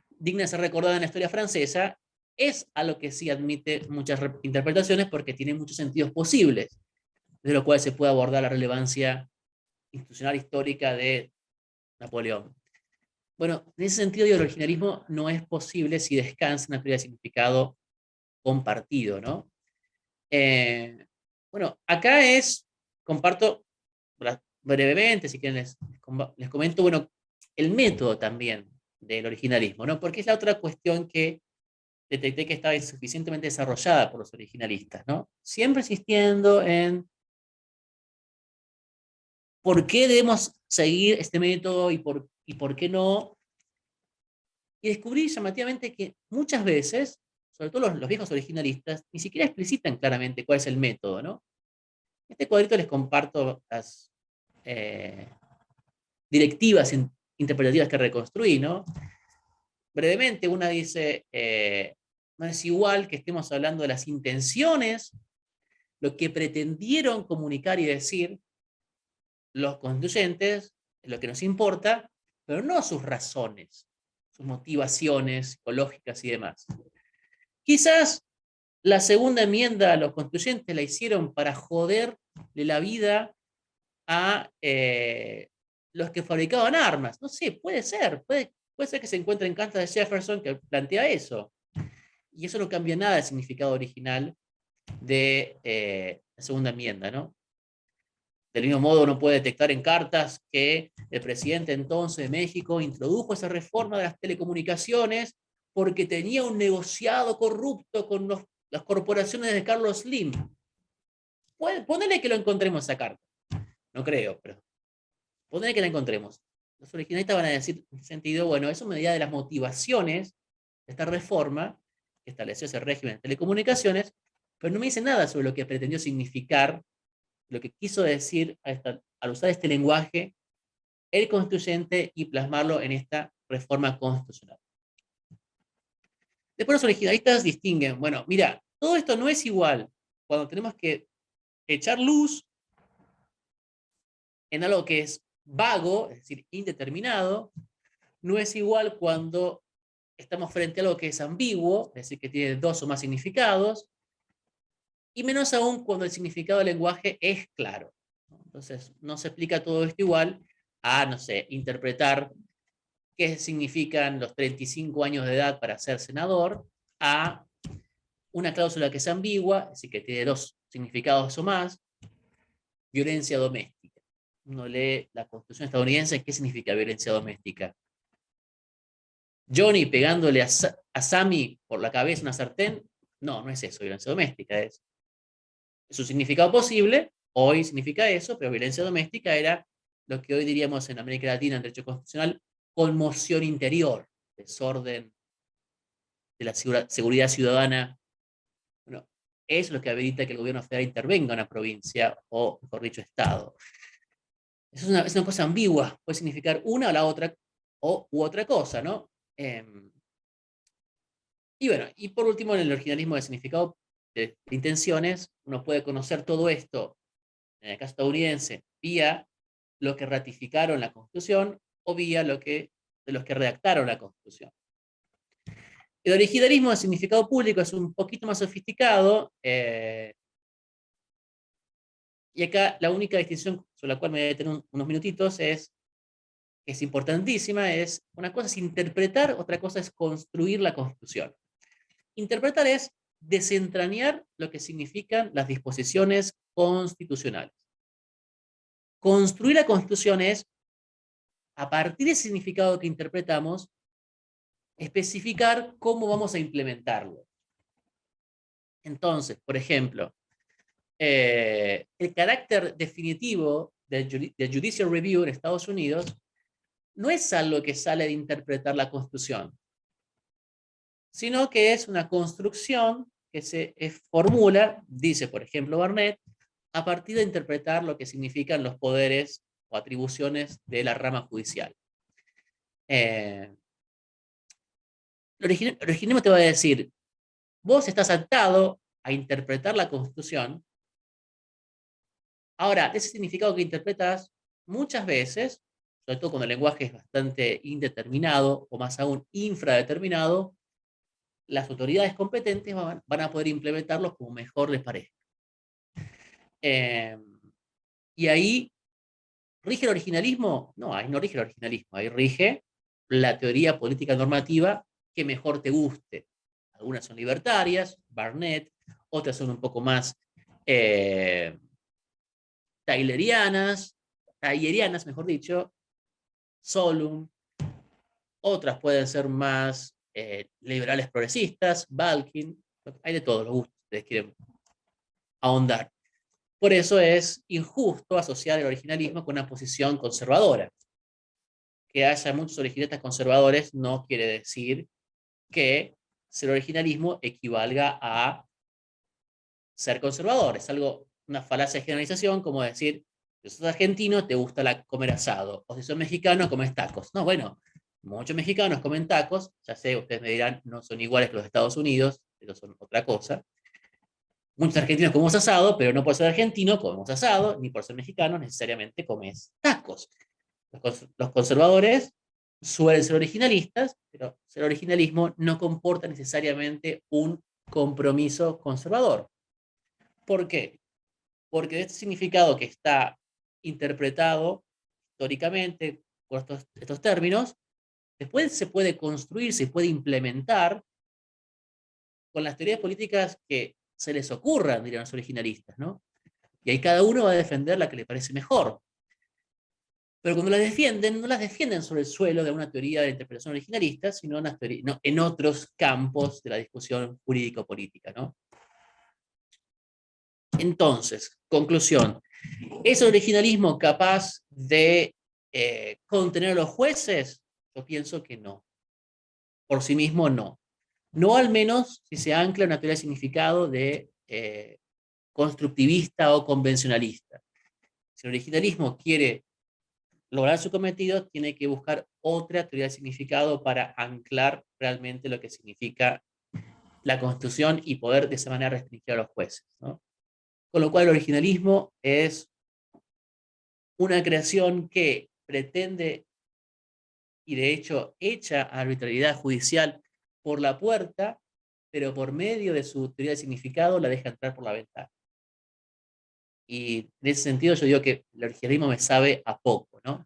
digna de ser recordada en la historia francesa, es a lo que sí admite muchas interpretaciones porque tiene muchos sentidos posibles, de lo cual se puede abordar la relevancia institucional histórica de Napoleón. Bueno, en ese sentido, el originalismo no es posible si descansa en una teoría de significado compartido, ¿no? Bueno, acá comparto brevemente, si quieren les comento, bueno, el método también del originalismo, ¿no? Porque es la otra cuestión que detecté que estaba insuficientemente desarrollada por los originalistas, ¿no? Siempre insistiendo en por qué debemos seguir este método y por qué no. Y descubrí llamativamente que muchas veces, sobre todo los viejos originalistas, ni siquiera explicitan claramente cuál es el método, ¿no? En este cuadrito les comparto las directivas interpretativas que reconstruí, ¿no? Brevemente, una dice, no es igual que estemos hablando de las intenciones, lo que pretendieron comunicar y decir los constituyentes, lo que nos importa, pero no sus razones, sus motivaciones psicológicas y demás. Quizás la segunda enmienda a los constituyentes la hicieron para joderle la vida a los que fabricaban armas. No sé, puede ser que se encuentre en cartas de Jefferson que plantea eso. Y eso no cambia nada del significado original de la segunda enmienda, ¿no? Del mismo modo, uno puede detectar en cartas que el presidente entonces de México introdujo esa reforma de las telecomunicaciones porque tenía un negociado corrupto con las corporaciones de Carlos Slim. Ponele que lo encontremos esa carta. No creo, pero ponele que la encontremos. Los originalistas van a decir en ese sentido, bueno, eso me medida de las motivaciones de esta reforma que estableció ese régimen de telecomunicaciones, pero no me dice nada sobre lo que pretendió significar, lo que quiso decir al usar este lenguaje el constituyente y plasmarlo en esta reforma constitucional. Después los originalistas distinguen, bueno, mira, todo esto no es igual cuando tenemos que echar luz en algo que es vago, es decir, indeterminado, no es igual cuando estamos frente a algo que es ambiguo, es decir, que tiene dos o más significados, y menos aún cuando el significado del lenguaje es claro. Entonces, no se explica todo esto igual a, no sé, interpretar qué significan los 35 años de edad para ser senador, a una cláusula que es ambigua, es decir, que tiene dos significados o más, violencia doméstica. Uno lee la Constitución estadounidense, ¿qué significa violencia doméstica? Johnny pegándole a Sammy por la cabeza una sartén, no, no es eso, violencia doméstica, es un significado posible, hoy significa eso, pero violencia doméstica era lo que hoy diríamos en América Latina en derecho constitucional, conmoción interior, desorden de la seguridad ciudadana. Bueno, es lo que habilita que el gobierno federal intervenga en una provincia o, mejor dicho, estado. Es una cosa ambigua, puede significar una o la otra, u otra cosa, ¿no? Y bueno, y por último, en el originalismo de significado de intenciones, uno puede conocer todo esto, en el caso estadounidense, vía lo que ratificaron la Constitución o vía de los que redactaron la Constitución. El originalismo de significado público es un poquito más sofisticado, y acá la única distinción sobre la cual me voy a detener unos minutitos es importantísima, es una cosa es interpretar, otra cosa es construir la Constitución. Interpretar es desentrañar lo que significan las disposiciones constitucionales. Construir la Constitución es, a partir del significado que interpretamos, especificar cómo vamos a implementarlo. Entonces, por ejemplo, el carácter definitivo del Judicial Review en Estados Unidos no es algo que sale de interpretar la Constitución, sino que es una construcción que se formula, dice por ejemplo Barnett, a partir de interpretar lo que significan los poderes o atribuciones de la rama judicial. El originalismo te va a decir, vos estás atado a interpretar la Constitución. Ahora, ese significado que interpretas muchas veces, sobre todo cuando el lenguaje es bastante indeterminado o más aún infradeterminado, las autoridades competentes van a poder implementarlos como mejor les parezca. Y ahí, ¿rige el originalismo? No, ahí no rige el originalismo, ahí rige la teoría política normativa que mejor te guste. Algunas son libertarias, Barnett, otras son un poco más taylerianas, mejor dicho, Solum, otras pueden ser más liberales progresistas, Balkin, hay de todos los gustos, ustedes quieren ahondar. Por eso es injusto asociar el originalismo con una posición conservadora. Que haya muchos originalistas conservadores no quiere decir que ser originalismo equivalga a ser conservador. Es una falacia de generalización, como decir Si sos argentino, te gusta comer asado. O si sos mexicano, comes tacos. No, bueno, muchos mexicanos comen tacos. Ya sé, ustedes me dirán, no son iguales que los de Estados Unidos, pero son otra cosa. Muchos argentinos comemos asado, pero no por ser argentino comemos asado, ni por ser mexicano necesariamente comes tacos. Los conservadores suelen ser originalistas, pero ser originalismo no comporta necesariamente un compromiso conservador. ¿Por qué? Porque de este significado que está interpretado históricamente por estos términos, después se puede construir, se puede implementar con las teorías políticas que se les ocurran, dirían los originalistas, ¿no? Y ahí cada uno va a defender la que le parece mejor. Pero cuando las defienden, no las defienden sobre el suelo de una teoría de interpretación originalista, sino en otros campos de la discusión jurídico-política, ¿no? Entonces, conclusión, ¿es el originalismo capaz de contener a los jueces? Yo pienso que no. Por sí mismo, no. No al menos si se ancla en una teoría de significado de constructivista o convencionalista. Si el originalismo quiere lograr su cometido, tiene que buscar otra teoría de significado para anclar realmente lo que significa la Constitución y poder de esa manera restringir a los jueces, ¿no? Con lo cual el originalismo es una creación que pretende y de hecho echa a la arbitrariedad judicial por la puerta, pero por medio de su teoría de significado la deja entrar por la ventana. Y en ese sentido yo digo que el originalismo me sabe a poco, ¿no?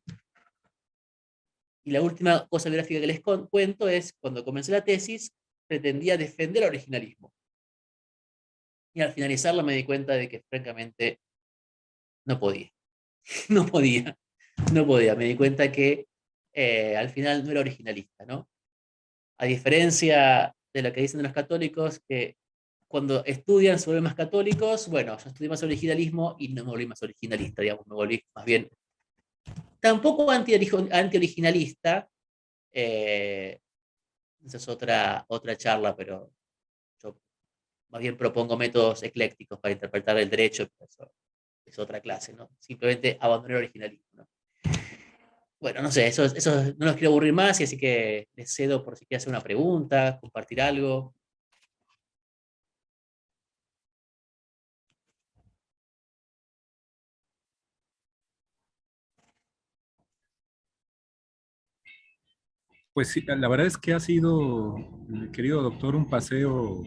Y la última cosa biográfica que les cuento es, cuando comencé la tesis, pretendía defender el originalismo. Y al finalizarla me di cuenta de que francamente no podía. No podía. No podía. Me di cuenta que al final no era originalista, ¿no? A diferencia de lo que dicen los católicos, que cuando estudian se vuelven más católicos, bueno, yo estudié más originalismo y no me volví más originalista, digamos, me volví más bien tampoco anti-originalista, esa es otra charla, pero yo más bien propongo métodos eclécticos para interpretar el derecho, pero eso es otra clase, ¿no? Simplemente abandonar el originalismo, ¿no? Bueno, no sé, eso no los quiero aburrir más, y así que les cedo por si quieren hacer una pregunta, compartir algo. Pues sí, la verdad es que ha sido, querido doctor, un paseo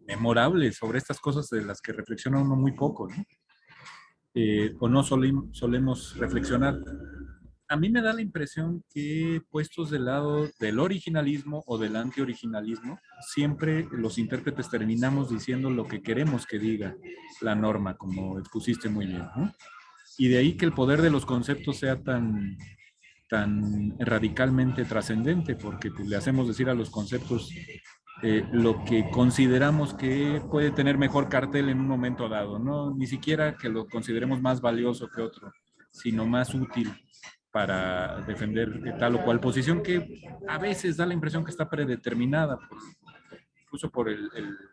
memorable sobre estas cosas de las que reflexiona uno muy poco, ¿no? O no solemos reflexionar. A mí me da la impresión que puestos del lado del originalismo o del antioriginalismo, siempre los intérpretes terminamos diciendo lo que queremos que diga la norma, como expusiste muy bien, ¿no? Y de ahí que el poder de los conceptos sea tan radicalmente trascendente, porque pues, le hacemos decir a los conceptos lo que consideramos que puede tener mejor cartel en un momento dado, ¿no? Ni siquiera que lo consideremos más valioso que otro, sino más útil para defender tal o cual posición que a veces da la impresión que está predeterminada, incluso por el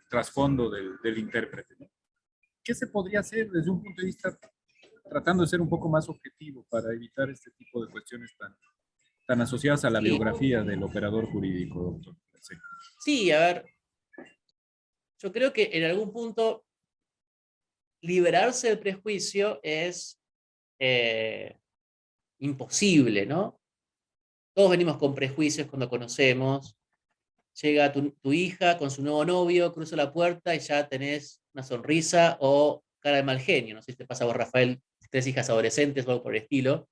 trasfondo del intérprete, ¿no? ¿Qué se podría hacer desde un punto de vista tratando de ser un poco más objetivo para evitar este tipo de cuestiones tan asociadas a la Sí, biografía del operador jurídico, doctor? Sí. sí, a ver, yo creo que en algún punto liberarse del prejuicio es imposible, ¿no? Todos venimos con prejuicios cuando conocemos. Llega tu hija con su nuevo novio, cruza la puerta y ya tenés una sonrisa o cara de mal genio. No sé si te pasa a vos, Rafael, 3 hijas adolescentes o algo por el estilo.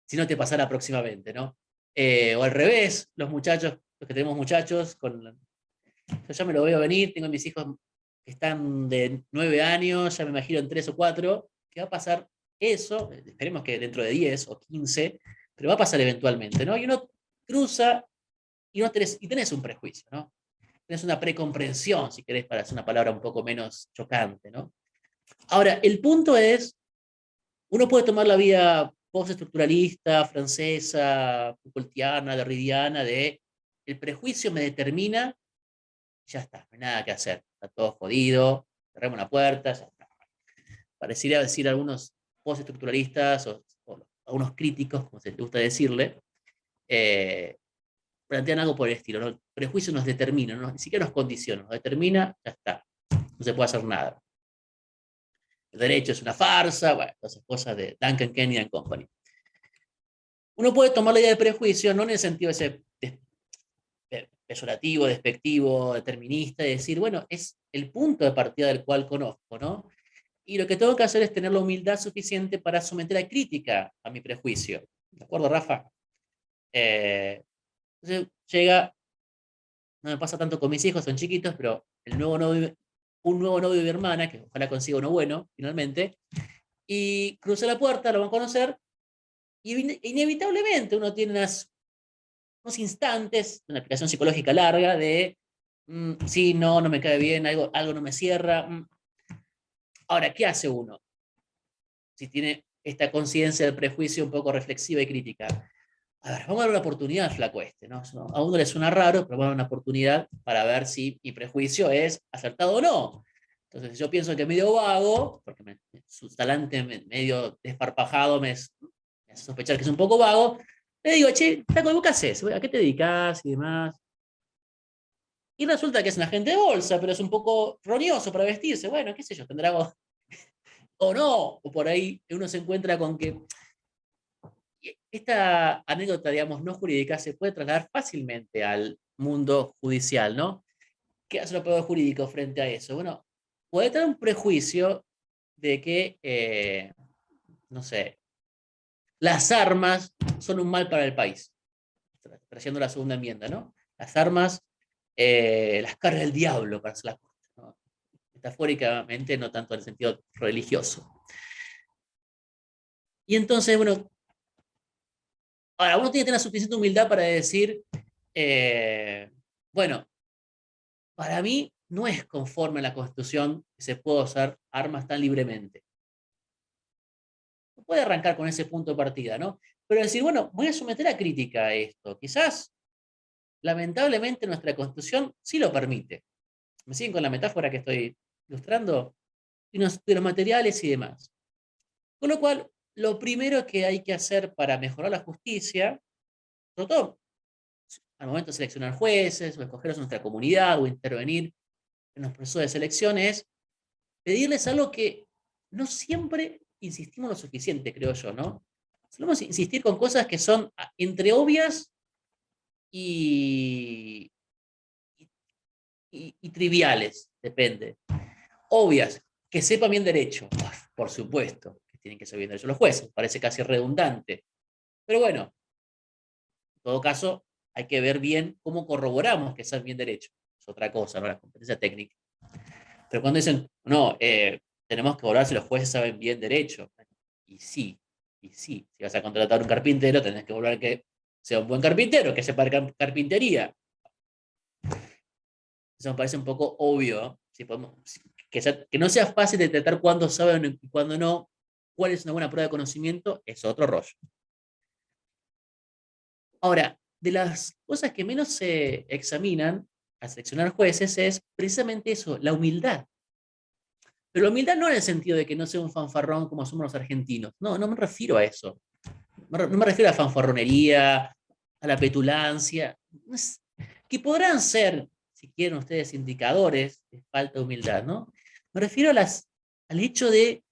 Si no te pasara próximamente, ¿no? O al revés, los que tenemos muchachos, yo ya me lo veo venir, tengo mis hijos que están de 9 años, ya me imagino en 3 o 4, que va a pasar eso, esperemos que dentro de 10 o 15, pero va a pasar eventualmente, ¿no? Y uno cruza y tenés un prejuicio, ¿no? Tenés una precomprensión, si querés, para hacer una palabra un poco menos chocante, ¿no? Ahora, el punto es, uno puede tomar la vía postestructuralista, francesa, Foucaultiana, derridiana, de el prejuicio me determina, ya está, no hay nada que hacer, está todo jodido, cerremos la puerta, ya está. Pareciera decir algunos postestructuralistas o algunos críticos, como se le gusta decirle, plantean algo por el estilo, ¿no? El prejuicio nos determina, ¿no? Ni siquiera nos condiciona, nos determina, ya está, no se puede hacer nada. El derecho es una farsa, bueno, esas cosas de Duncan Kennedy and Company. Uno puede tomar la idea de prejuicio no en el sentido ese peyorativo, despectivo, determinista, y decir, bueno, es el punto de partida del cual conozco, ¿no? Y lo que tengo que hacer es tener la humildad suficiente para someter a crítica a mi prejuicio. ¿De acuerdo, Rafa? Entonces llega, no me pasa tanto con mis hijos, son chiquitos, pero un nuevo novio de mi hermana, que ojalá consiga uno bueno, finalmente, y cruza la puerta, lo van a conocer, y inevitablemente uno tiene unos instantes, una aplicación psicológica larga de, sí, no me cae bien, algo no me cierra. Ahora, ¿qué hace uno? Si tiene esta conciencia del prejuicio un poco reflexiva y crítica. A ver, vamos a dar una oportunidad al flaco este, ¿no? A uno le suena raro, pero vamos a dar una oportunidad para ver si mi prejuicio es acertado o no. Entonces, si yo pienso que es medio vago, porque su talante medio desparpajado me hace sospechar que es un poco vago, le digo, che, flaco, ¿qué haces? ¿A qué te dedicas? Y demás. Y resulta que es un agente de bolsa, pero es un poco roñoso para vestirse. Bueno, qué sé yo, tendrá algo o no, o por ahí uno se encuentra con que esta anécdota, digamos, no jurídica se puede trasladar fácilmente al mundo judicial, ¿no? ¿Qué hace el operador jurídico frente a eso? Bueno, puede tener un prejuicio de que, no sé, las armas son un mal para el país, trayendo la segunda enmienda, ¿no? Las armas las carga el diablo, para hacer las cosas, ¿no? Metafóricamente, no tanto en el sentido religioso. Y entonces, bueno, ahora uno tiene que tener suficiente humildad para decir, bueno, para mí no es conforme a la Constitución que se pueda usar armas tan libremente. No puede arrancar con ese punto de partida, ¿no? Pero decir, bueno, voy a someter a crítica a esto. Quizás, lamentablemente, nuestra Constitución sí lo permite. ¿Me siguen con la metáfora que estoy ilustrando? Y de los materiales y demás. Con lo cual, lo primero que hay que hacer para mejorar la justicia, sobre todo al momento de seleccionar jueces, o escogerlos en nuestra comunidad, o intervenir en los procesos de selección, es pedirles algo que no siempre insistimos lo suficiente, creo yo, ¿no? Solemos insistir con cosas que son entre obvias y, y triviales, depende. Obvias, que sepan bien derecho, por supuesto, que tienen que saber bien derecho los jueces, parece casi redundante. Pero bueno, en todo caso, hay que ver bien cómo corroboramos que saben bien derecho. Es otra cosa, ¿no? La competencia técnica. Pero cuando dicen, no, tenemos que evaluar si los jueces saben bien derecho. Y sí, y sí. Si vas a contratar un carpintero, tenés que evaluar que sea un buen carpintero, que sepa carpintería. Eso me parece un poco obvio. Si podemos, que no sea fácil de detectar cuándo saben y cuándo no, cuál es una buena prueba de conocimiento, es otro rollo. Ahora, de las cosas que menos se examinan al seleccionar jueces es precisamente eso, la humildad. Pero la humildad no en el sentido de que no sea un fanfarrón como somos los argentinos. No, no me refiero a eso. No me refiero a la fanfarronería, a la petulancia. Que podrán ser, si quieren ustedes, indicadores de falta de humildad, ¿no? Me refiero al hecho de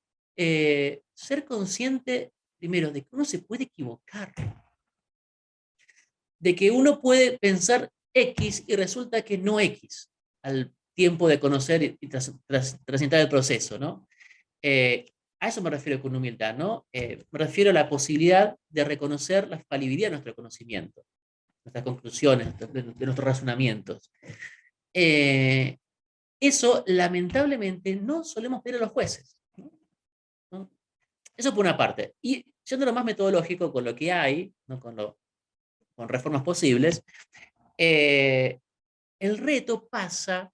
ser consciente, primero, de que uno se puede equivocar. De que uno puede pensar X y resulta que no X al tiempo de conocer y transitar el proceso, ¿no? A eso me refiero con humildad, ¿no? Me refiero a la posibilidad de reconocer la falibilidad de nuestro conocimiento, nuestras conclusiones, de nuestros razonamientos. Eso, lamentablemente, no solemos pedir a los jueces, ¿no? Eso por una parte. Y yendo a lo más metodológico, con lo que hay, ¿no? Con reformas posibles, el reto pasa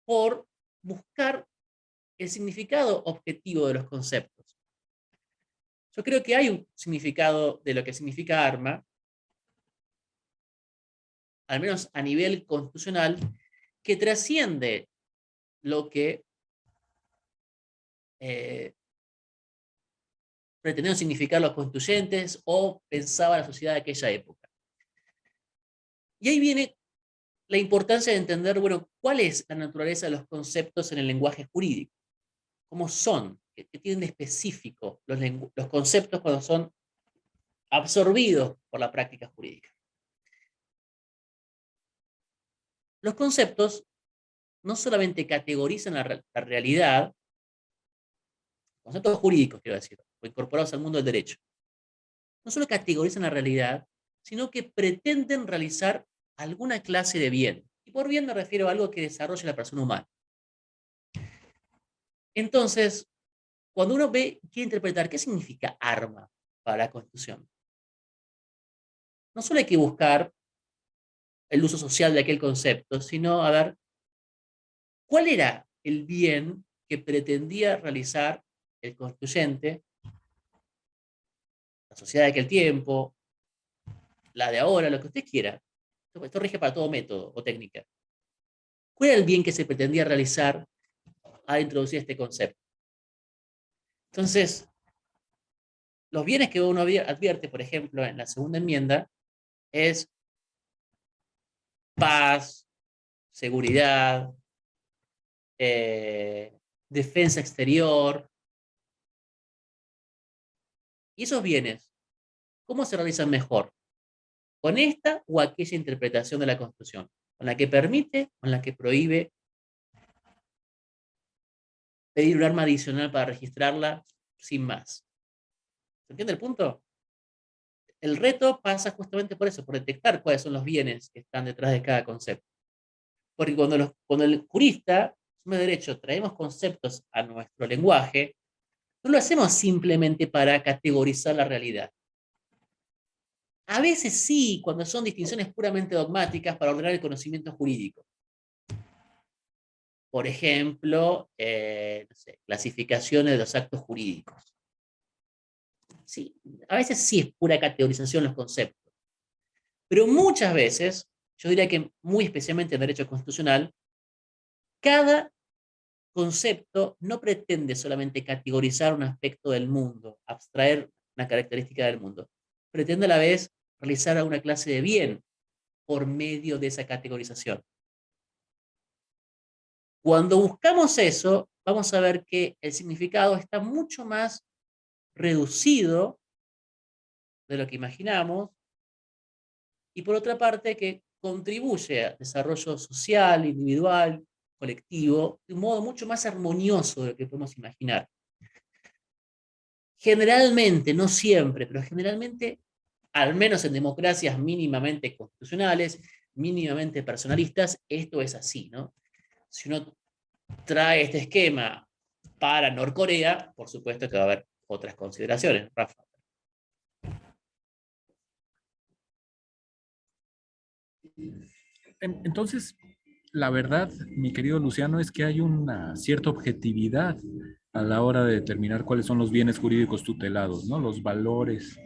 por buscar el significado objetivo de los conceptos. Yo creo que hay un significado de lo que significa arma, al menos a nivel constitucional, que trasciende lo que pretendieron significar los constituyentes o pensaba la sociedad de aquella época. Y ahí viene la importancia de entender, bueno, cuál es la naturaleza de los conceptos en el lenguaje jurídico, cómo son, qué tienen de específico los conceptos cuando son absorbidos por la práctica jurídica. Los conceptos no solamente categorizan la realidad, conceptos jurídicos, quiero decir, o incorporados al mundo del derecho, no solo categorizan la realidad, sino que pretenden realizar alguna clase de bien. Y por bien me refiero a algo que desarrolle la persona humana. Entonces, cuando uno quiere interpretar qué significa arma para la Constitución, no solo hay que buscar el uso social de aquel concepto, sino a ver cuál era el bien que pretendía realizar el constituyente, la sociedad de aquel tiempo, la de ahora, lo que usted quiera. Esto rige para todo método o técnica. ¿Cuál era el bien que se pretendía realizar al introducir este concepto? Entonces, los bienes que uno advierte, por ejemplo, en la segunda enmienda, es paz, seguridad, defensa exterior. Y esos bienes, ¿cómo se realizan mejor? ¿Con esta o aquella interpretación de la Constitución? ¿Con la que permite o con la que prohíbe pedir un arma adicional para registrarla sin más? ¿Se entiende el punto? El reto pasa justamente por eso, por detectar cuáles son los bienes que están detrás de cada concepto. Porque cuando el jurista, de derecho, traemos conceptos a nuestro lenguaje, no lo hacemos simplemente para categorizar la realidad. A veces sí, cuando son distinciones puramente dogmáticas para ordenar el conocimiento jurídico. Por ejemplo, no sé, clasificaciones de los actos jurídicos. Sí, a veces sí es pura categorización los conceptos. Pero muchas veces, yo diría que muy especialmente en derecho constitucional, cada concepto no pretende solamente categorizar un aspecto del mundo, abstraer una característica del mundo. Pretende a la vez realizar una clase de bien por medio de esa categorización. Cuando buscamos eso, vamos a ver que el significado está mucho más reducido de lo que imaginamos, y por otra parte que contribuye al desarrollo social, individual, colectivo, de un modo mucho más armonioso de lo que podemos imaginar. Generalmente, no siempre, pero generalmente, al menos en democracias mínimamente constitucionales, mínimamente personalistas, esto es así, ¿no? Si uno trae este esquema para Norcorea, por supuesto que va a haber otras consideraciones, Rafa. Entonces, la verdad, mi querido Luciano, es que hay una cierta objetividad a la hora de determinar cuáles son los bienes jurídicos tutelados, ¿no? Los valores.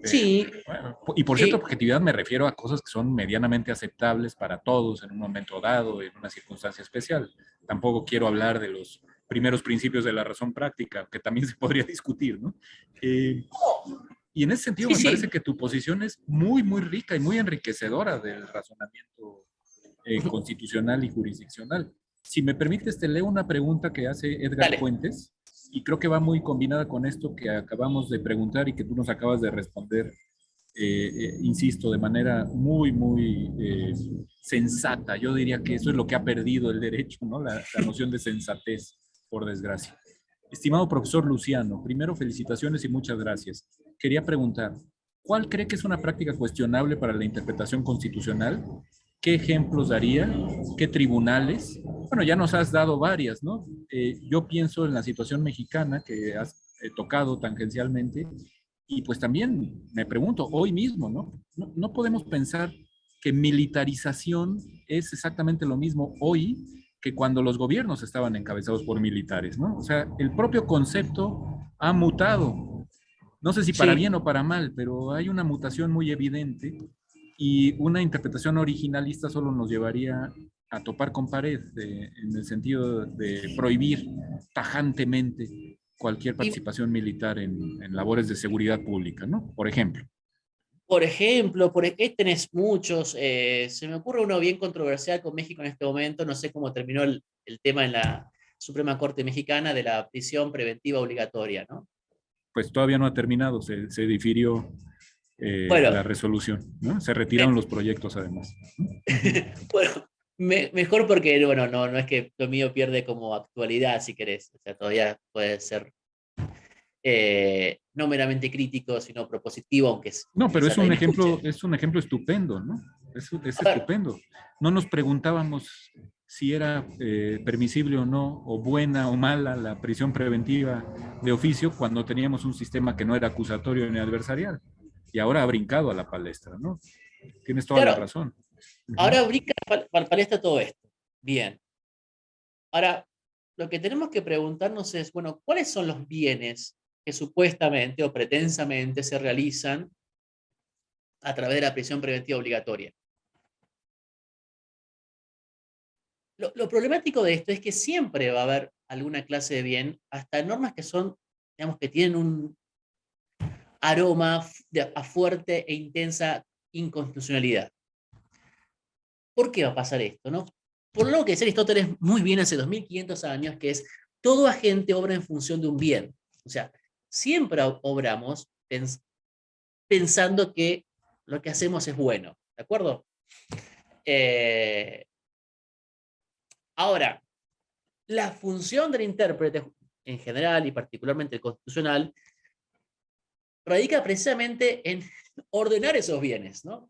Sí, Bueno, y por cierta sí, objetividad me refiero a cosas que son medianamente aceptables para todos en un momento dado, en una circunstancia especial. Tampoco quiero hablar de los primeros principios de la razón práctica, que también se podría discutir, ¿no? Y en ese sentido sí, me parece sí. que tu posición es muy, muy rica y muy enriquecedora del razonamiento constitucional y jurisdiccional. Si me permites, te leo una pregunta que hace Edgar Dale. Fuentes y creo que va muy combinada con esto que acabamos de preguntar y que tú nos acabas de responder, insisto, de manera muy, muy sensata. Yo diría que eso es lo que ha perdido el derecho, ¿no? La noción de sensatez, por desgracia. Estimado profesor Luciano, primero felicitaciones y muchas gracias. Quería preguntar, ¿cuál cree que es una práctica cuestionable para la interpretación constitucional? ¿Qué ejemplos daría? ¿Qué tribunales? Bueno, ya nos has dado varias, ¿no? Yo pienso en la situación mexicana que has tocado tangencialmente y pues también me pregunto, hoy mismo, ¿no? No podemos pensar que militarización es exactamente lo mismo hoy que cuando los gobiernos estaban encabezados por militares, ¿no? O sea, el propio concepto ha mutado. No sé si para Sí, bien o para mal, pero hay una mutación muy evidente y una interpretación originalista solo nos llevaría a topar con pared en el sentido de prohibir tajantemente cualquier Y, participación militar en labores de seguridad pública, ¿no? Por ejemplo. por ejemplo, tenés muchos. Se me ocurre uno bien controversial con México en este momento. No sé cómo terminó el tema en la Suprema Corte Mexicana de la prisión preventiva obligatoria, ¿no? Pues todavía no ha terminado, se difirió la Bueno, resolución, ¿no? Se retiraron me- los proyectos además. bueno, mejor porque, bueno, no es que lo mío pierde como actualidad, si querés. O sea, todavía puede ser no meramente crítico, sino propositivo, aunque No, pero quizás nadie me escuche. es un ejemplo estupendo, ¿no? Es A ver, estupendo. No nos preguntábamos si era permisible o no, o buena o mala la prisión preventiva de oficio cuando teníamos un sistema que no era acusatorio ni adversarial. Y ahora ha brincado a la palestra, ¿no? Tienes toda la claro, razón. Ujú. ahora brinca palestra todo esto. Bien. Ahora, lo que tenemos que preguntarnos es, bueno, ¿cuáles son los bienes que supuestamente o pretensamente se realizan a través de la prisión preventiva obligatoria? Lo problemático de esto es que siempre va a haber alguna clase de bien, hasta normas que son, digamos, que tienen un aroma a fuerte e intensa inconstitucionalidad. ¿Por qué va a pasar esto? ¿No? Por lo que decía Aristóteles muy bien hace 2500 años, que es todo agente obra en función de un bien. O sea, siempre obramos pensando que lo que hacemos es bueno. ¿De acuerdo? Eh, Ahora, la función del intérprete en general y particularmente el constitucional radica precisamente en ordenar esos bienes, ¿no?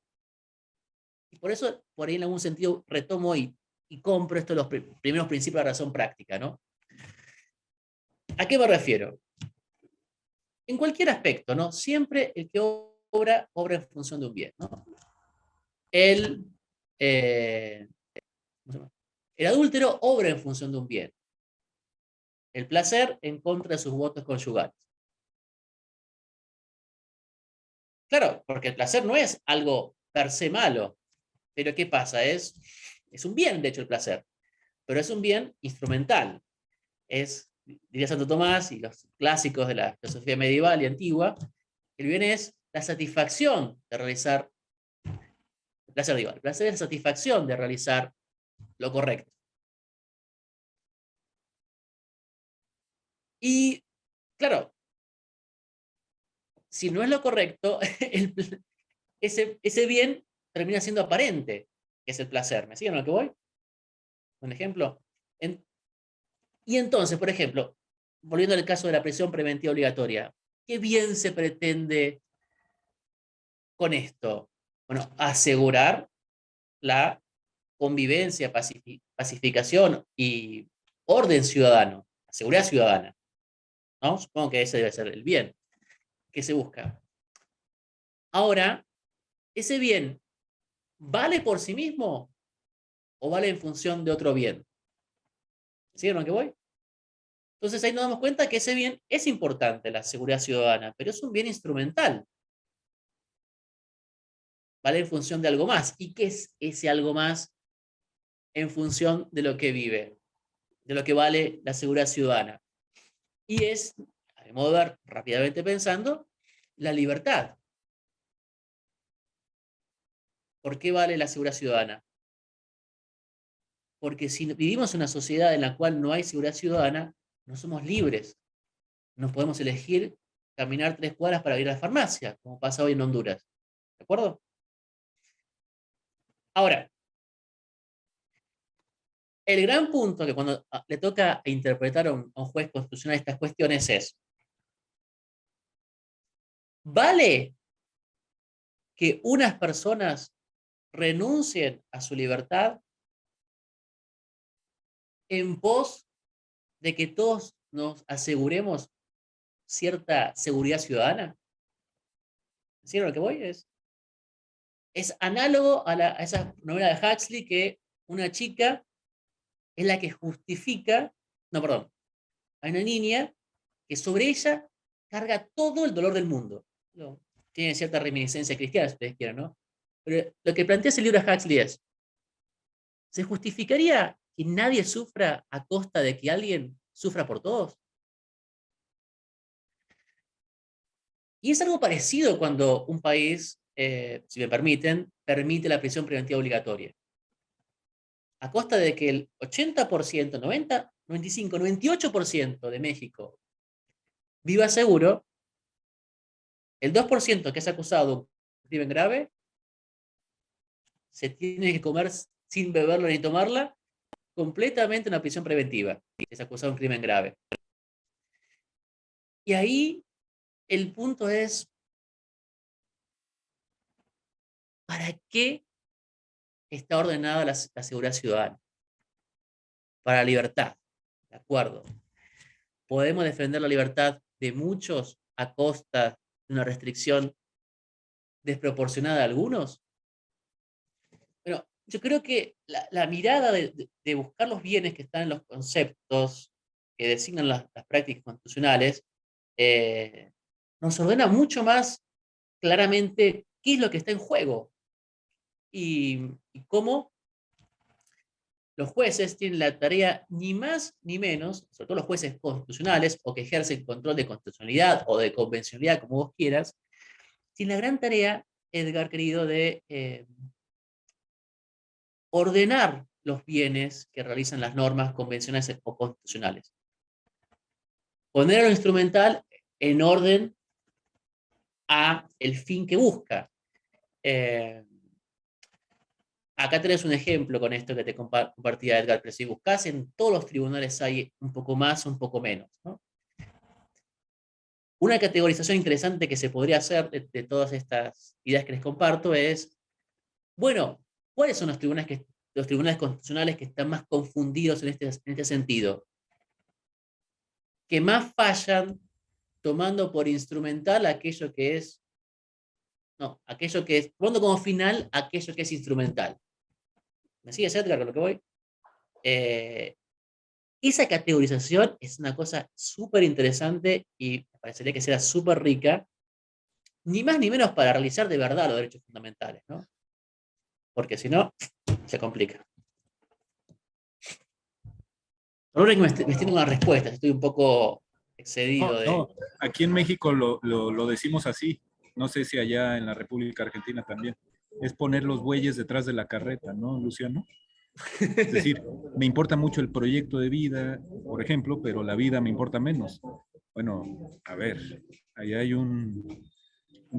Y por eso, por ahí en algún sentido, retomo y compro esto de los primeros principios de la razón práctica, ¿no? ¿A qué me refiero? En cualquier aspecto, ¿no? Siempre el que obra en función de un bien, ¿no? El, eh, el adúltero obra en función de un bien. El placer en contra de sus votos conyugales. Claro, porque el placer no es algo per se malo, pero ¿qué pasa? Es un bien, de hecho, el placer, pero es un bien instrumental. Diría Santo Tomás y los clásicos de la filosofía medieval y antigua, el bien es la satisfacción de realizar, el placer, digo, el placer es la satisfacción de realizar lo correcto. Y claro, si no es lo correcto, ese bien termina siendo aparente, que es el placer. ¿Me siguen a lo que voy? Un ejemplo. En, y entonces, por ejemplo, volviendo al caso de la prisión preventiva obligatoria, ¿qué bien se pretende con esto? Bueno, asegurar la convivencia, pacificación y orden ciudadano, seguridad ciudadana, ¿no? Supongo que ese debe ser el bien que se busca. Ahora, ¿ese bien vale por sí mismo o vale en función de otro bien? ¿Siguen a lo que voy? Entonces ahí nos damos cuenta que ese bien es importante, la seguridad ciudadana, pero es un bien instrumental. Vale en función de algo más. ¿Y qué es ese algo más en función de lo que vive, de lo que vale la seguridad ciudadana? Y es, de modo de ver, rápidamente pensando, la libertad. ¿Por qué vale la seguridad ciudadana? Porque si vivimos en una sociedad en la cual no hay seguridad ciudadana, no somos libres. No podemos elegir caminar 3 cuadras para ir a la farmacia, como pasa hoy en Honduras. ¿De acuerdo? Ahora, el gran punto que cuando le toca interpretar a un juez constitucional estas cuestiones es, ¿vale que unas personas renuncien a su libertad en pos de que todos nos aseguremos cierta seguridad ciudadana? ¿Sí a lo que voy? Es análogo a esa novela de Huxley que una chica es la que justifica, no, perdón, hay una niña que sobre ella carga todo el dolor del mundo. No, tiene cierta reminiscencia cristiana, si ustedes quieren, ¿no? Pero lo que plantea ese libro de Huxley es, ¿se justificaría que nadie sufra a costa de que alguien sufra por todos? Y es algo parecido cuando un país, si me permiten, permite la prisión preventiva obligatoria. A costa de que el 80%, 90, 95, 98% de México viva seguro, el 2% que es acusado de un crimen grave se tiene que comer sin beberlo ni tomarla completamente una prisión preventiva, que es acusado de un crimen grave. Y ahí el punto es, ¿para qué está ordenada la seguridad ciudadana? Para la libertad, ¿de acuerdo? ¿Podemos defender la libertad de muchos a costa de una restricción desproporcionada de algunos? Bueno, yo creo que la mirada de buscar los bienes que están en los conceptos que designan las prácticas constitucionales eh, nos ordena mucho más claramente qué es lo que está en juego y cómo los jueces tienen la tarea ni más ni menos, sobre todo los jueces constitucionales o que ejercen control de constitucionalidad o de convencionalidad, como vos quieras, tienen la gran tarea, Edgar querido, de ordenar los bienes que realizan las normas convencionales o constitucionales. Poner lo instrumental en orden a el fin que busca. Acá tenés un ejemplo con esto que te compartía Edgar, pero si buscas en todos los tribunales hay un poco más, un poco menos, ¿no? Una categorización interesante que se podría hacer de todas estas ideas que les comparto es, bueno, ¿cuáles son los tribunales constitucionales que están más confundidos en este sentido? Que más fallan tomando por instrumental aquello que es, no, aquello que es, tomando como final aquello que es instrumental. ¿Me sigues, Edgar, con lo que voy? Esa categorización es una cosa súper interesante y me parecería que será súper rica, ni más ni menos para realizar de verdad los derechos fundamentales, ¿no? Porque si no, se complica. Ahora que me estoy con las respuestas, estoy un poco excedido No, de... no, aquí en México lo decimos así. No sé si allá en la República Argentina también. Es poner los bueyes detrás de la carreta, ¿no, Luciano? Es decir, me importa mucho el proyecto de vida, por ejemplo, pero la vida me importa menos. Bueno, a ver, ahí hay un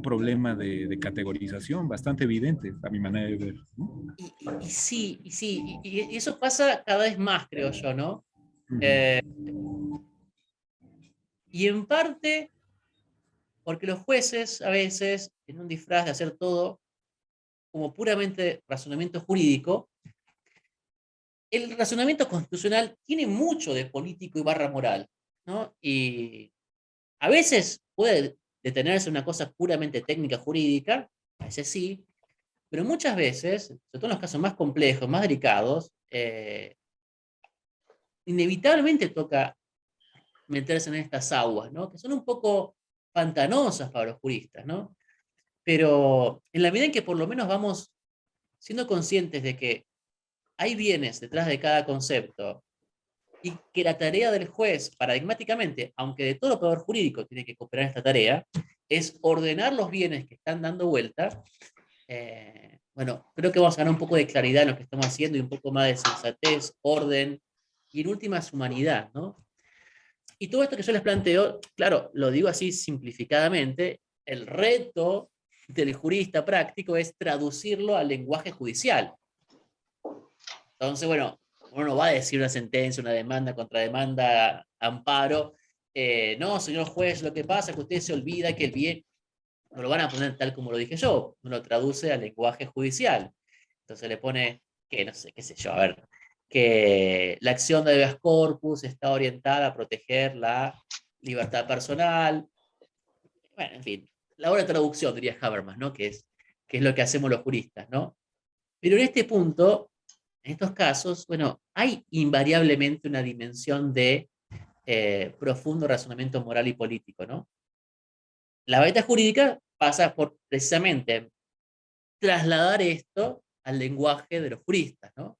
problema de categorización bastante evidente, a mi manera de ver, ¿no? Y eso pasa cada vez más, creo yo, ¿no? Ujú. Eh, y en parte porque los jueces a veces, en un disfraz de hacer todo como puramente razonamiento jurídico, el razonamiento constitucional tiene mucho de político y barra moral, ¿no? Y a veces puede detenerse en una cosa puramente técnica jurídica, a veces sí, pero muchas veces, sobre todo en los casos más complejos, más delicados, inevitablemente toca meterse en estas aguas, ¿no? Que son un poco pantanosas para los juristas, ¿no? Pero en la medida en que por lo menos vamos siendo conscientes de que hay bienes detrás de cada concepto y que la tarea del juez, paradigmáticamente, aunque de todo poder jurídico tiene que cooperar en esta tarea, es ordenar los bienes que están dando vuelta, bueno, creo que vamos a ganar un poco de claridad en lo que estamos haciendo y un poco más de sensatez, orden y en últimas humanidad, ¿no? Y todo esto que yo les planteo, claro, lo digo así simplificadamente, el reto del jurista práctico es traducirlo al lenguaje judicial. Entonces, bueno, uno no va a decir una sentencia, una demanda, contrademanda, amparo. No, señor juez, lo que pasa es que usted se olvida que el bien, no lo van a poner tal como lo dije yo, uno lo traduce al lenguaje judicial. Entonces le pone que, no sé, qué sé yo, a ver, que la acción de habeas corpus está orientada a proteger la libertad personal. Bueno, en fin, la buena traducción, diría Habermas, ¿no? Que es lo que hacemos los juristas, ¿no? Pero en este punto, en estos casos, bueno, hay invariablemente una dimensión de profundo razonamiento moral y político, ¿no? La beta jurídica pasa por precisamente trasladar esto al lenguaje de los juristas, ¿no?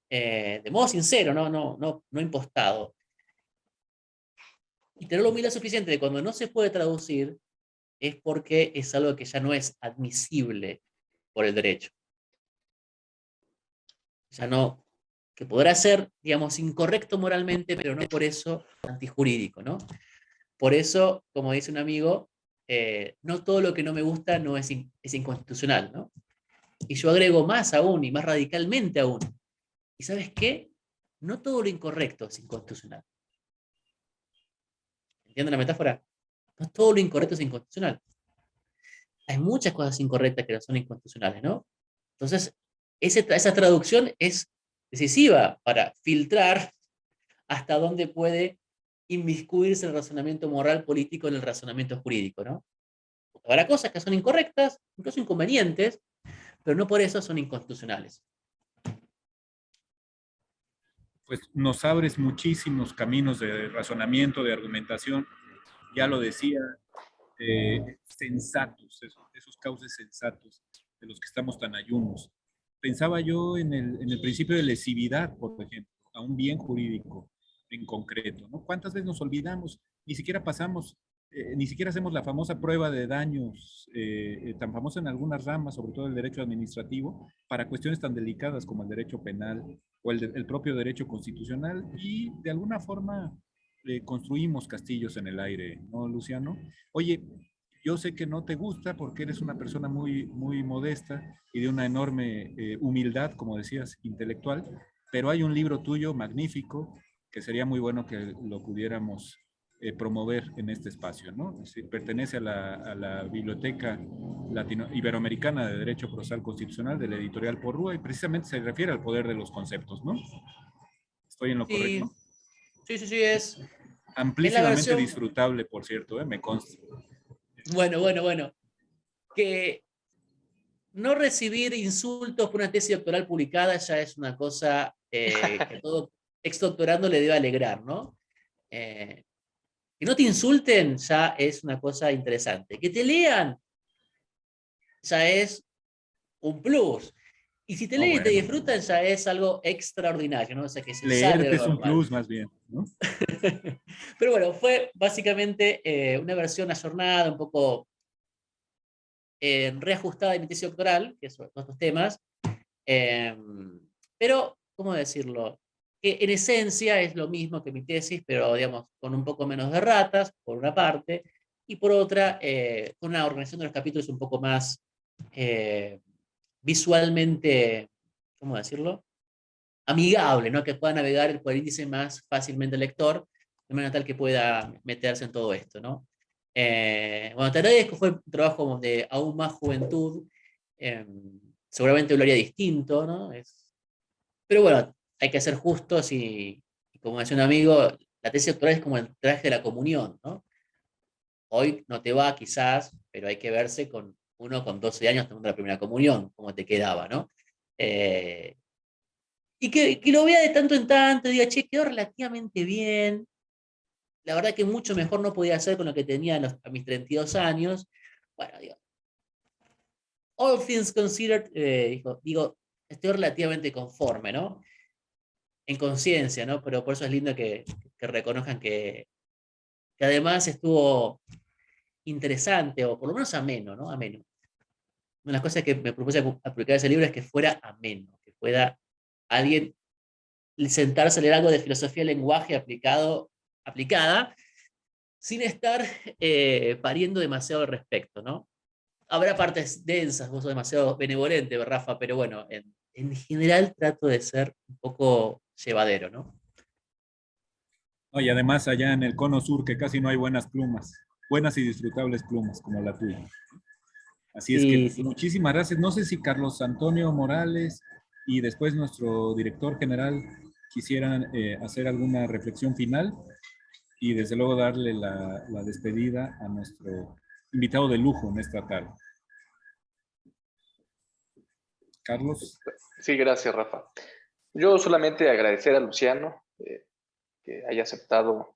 De modo sincero, no impostado. Y tener la humildad suficiente de cuando no se puede traducir, es porque es algo que ya no es admisible por el derecho. Ya no, que podrá ser, digamos, incorrecto moralmente, pero no por eso antijurídico, ¿no? Por eso, como dice un amigo, no todo lo que no me gusta no es inconstitucional, ¿no? Y yo agrego más aún, y más radicalmente aún. ¿Y sabes qué? No todo lo incorrecto es inconstitucional. ¿Entienden la metáfora? No todo lo incorrecto es inconstitucional. Hay muchas cosas incorrectas que no son inconstitucionales, ¿no? Entonces, esa traducción es decisiva para filtrar hasta dónde puede inmiscuirse el razonamiento moral político en el razonamiento jurídico, ¿no? Porque habrá cosas que son incorrectas, incluso inconvenientes, pero no por eso son inconstitucionales. Pues nos abres muchísimos caminos de razonamiento, de argumentación, ya lo decía, sensatos, esos cauces sensatos de los que estamos tan ayunos. Pensaba yo en el principio de lesividad, por ejemplo, a un bien jurídico en concreto, ¿no? ¿Cuántas veces nos olvidamos? Ni siquiera pasamos, ni siquiera hacemos la famosa prueba de daños, tan famosa en algunas ramas, sobre todo el derecho administrativo, para cuestiones tan delicadas como el derecho penal o el propio derecho constitucional, y de alguna forma construimos castillos en el aire, ¿no, Luciano? Oye, yo sé que no te gusta porque eres una persona muy, muy modesta y de una enorme humildad, como decías, intelectual, pero hay un libro tuyo magnífico que sería muy bueno que lo pudiéramos promover en este espacio, ¿no? Sí, pertenece a la Biblioteca Iberoamericana de Derecho Procesal Constitucional de la editorial Porrúa y precisamente se refiere al poder de los conceptos, ¿no? ¿Estoy en lo Sí, correcto? sí, sí, sí, es la Amplísimamente versión, disfrutable, por cierto, me consta. bueno, que no recibir insultos por una tesis doctoral publicada ya es una cosa que todo ex doctorando le debe alegrar, ¿no? Eh, que no te insulten ya es una cosa interesante. Que te lean ya es un plus. Y si te No, leen y te bueno, disfrutan ya es algo extraordinario, ¿no? O sea, que se sale de leerte lo es un normal. plus más bien, ¿no? Pero bueno, fue básicamente una versión ayornada, un poco reajustada de mi tesis doctoral, que son otros temas. Eh, pero, ¿cómo decirlo? Que en esencia es lo mismo que mi tesis, pero digamos, con un poco menos de ratas, por una parte, y por otra, con una organización de los capítulos un poco más visualmente, ¿cómo decirlo? Amigable, ¿no? Que pueda navegar por el índice más fácilmente el lector, de manera tal que pueda meterse en todo esto, ¿no? Bueno, te agradezco, fue un trabajo de aún más juventud, eh, seguramente lo haría distinto, ¿no? Pero bueno, hay que ser justos y como decía un amigo, la tesis doctoral es como el traje de la comunión, ¿no? Hoy no te va quizás, pero hay que verse con uno con 12 años tomando la primera comunión, como te quedaba, ¿no? Eh, y que lo vea de tanto en tanto, diga, che, quedó relativamente bien. La verdad que mucho mejor no podía hacer con lo que tenía a mis 32 años. Bueno, digo, all things considered, digo, estoy relativamente conforme, ¿no? En conciencia, ¿no? Pero por eso es lindo que reconozcan que además estuvo interesante, o por lo menos ameno, ¿no? Ameno. Una de las cosas que me propuse aplicar ese libro es que fuera ameno, que pueda alguien sentarse a leer algo de filosofía del lenguaje aplicada, sin estar pariendo demasiado al respecto, ¿no? Habrá partes densas, vos sos demasiado benevolente, Rafa, pero bueno, en general trato de ser un poco llevadero, ¿no? No, y además allá en el cono sur que casi no hay buenas plumas, buenas y disfrutables plumas como la tuya. Así es que Sí, sí. muchísimas gracias. No sé si Carlos Antonio Morales y después nuestro director general quisieran hacer alguna reflexión final y desde luego darle la despedida a nuestro invitado de lujo en esta tarde. Carlos. Sí, gracias, Rafa. Yo solamente agradecer a Luciano que haya aceptado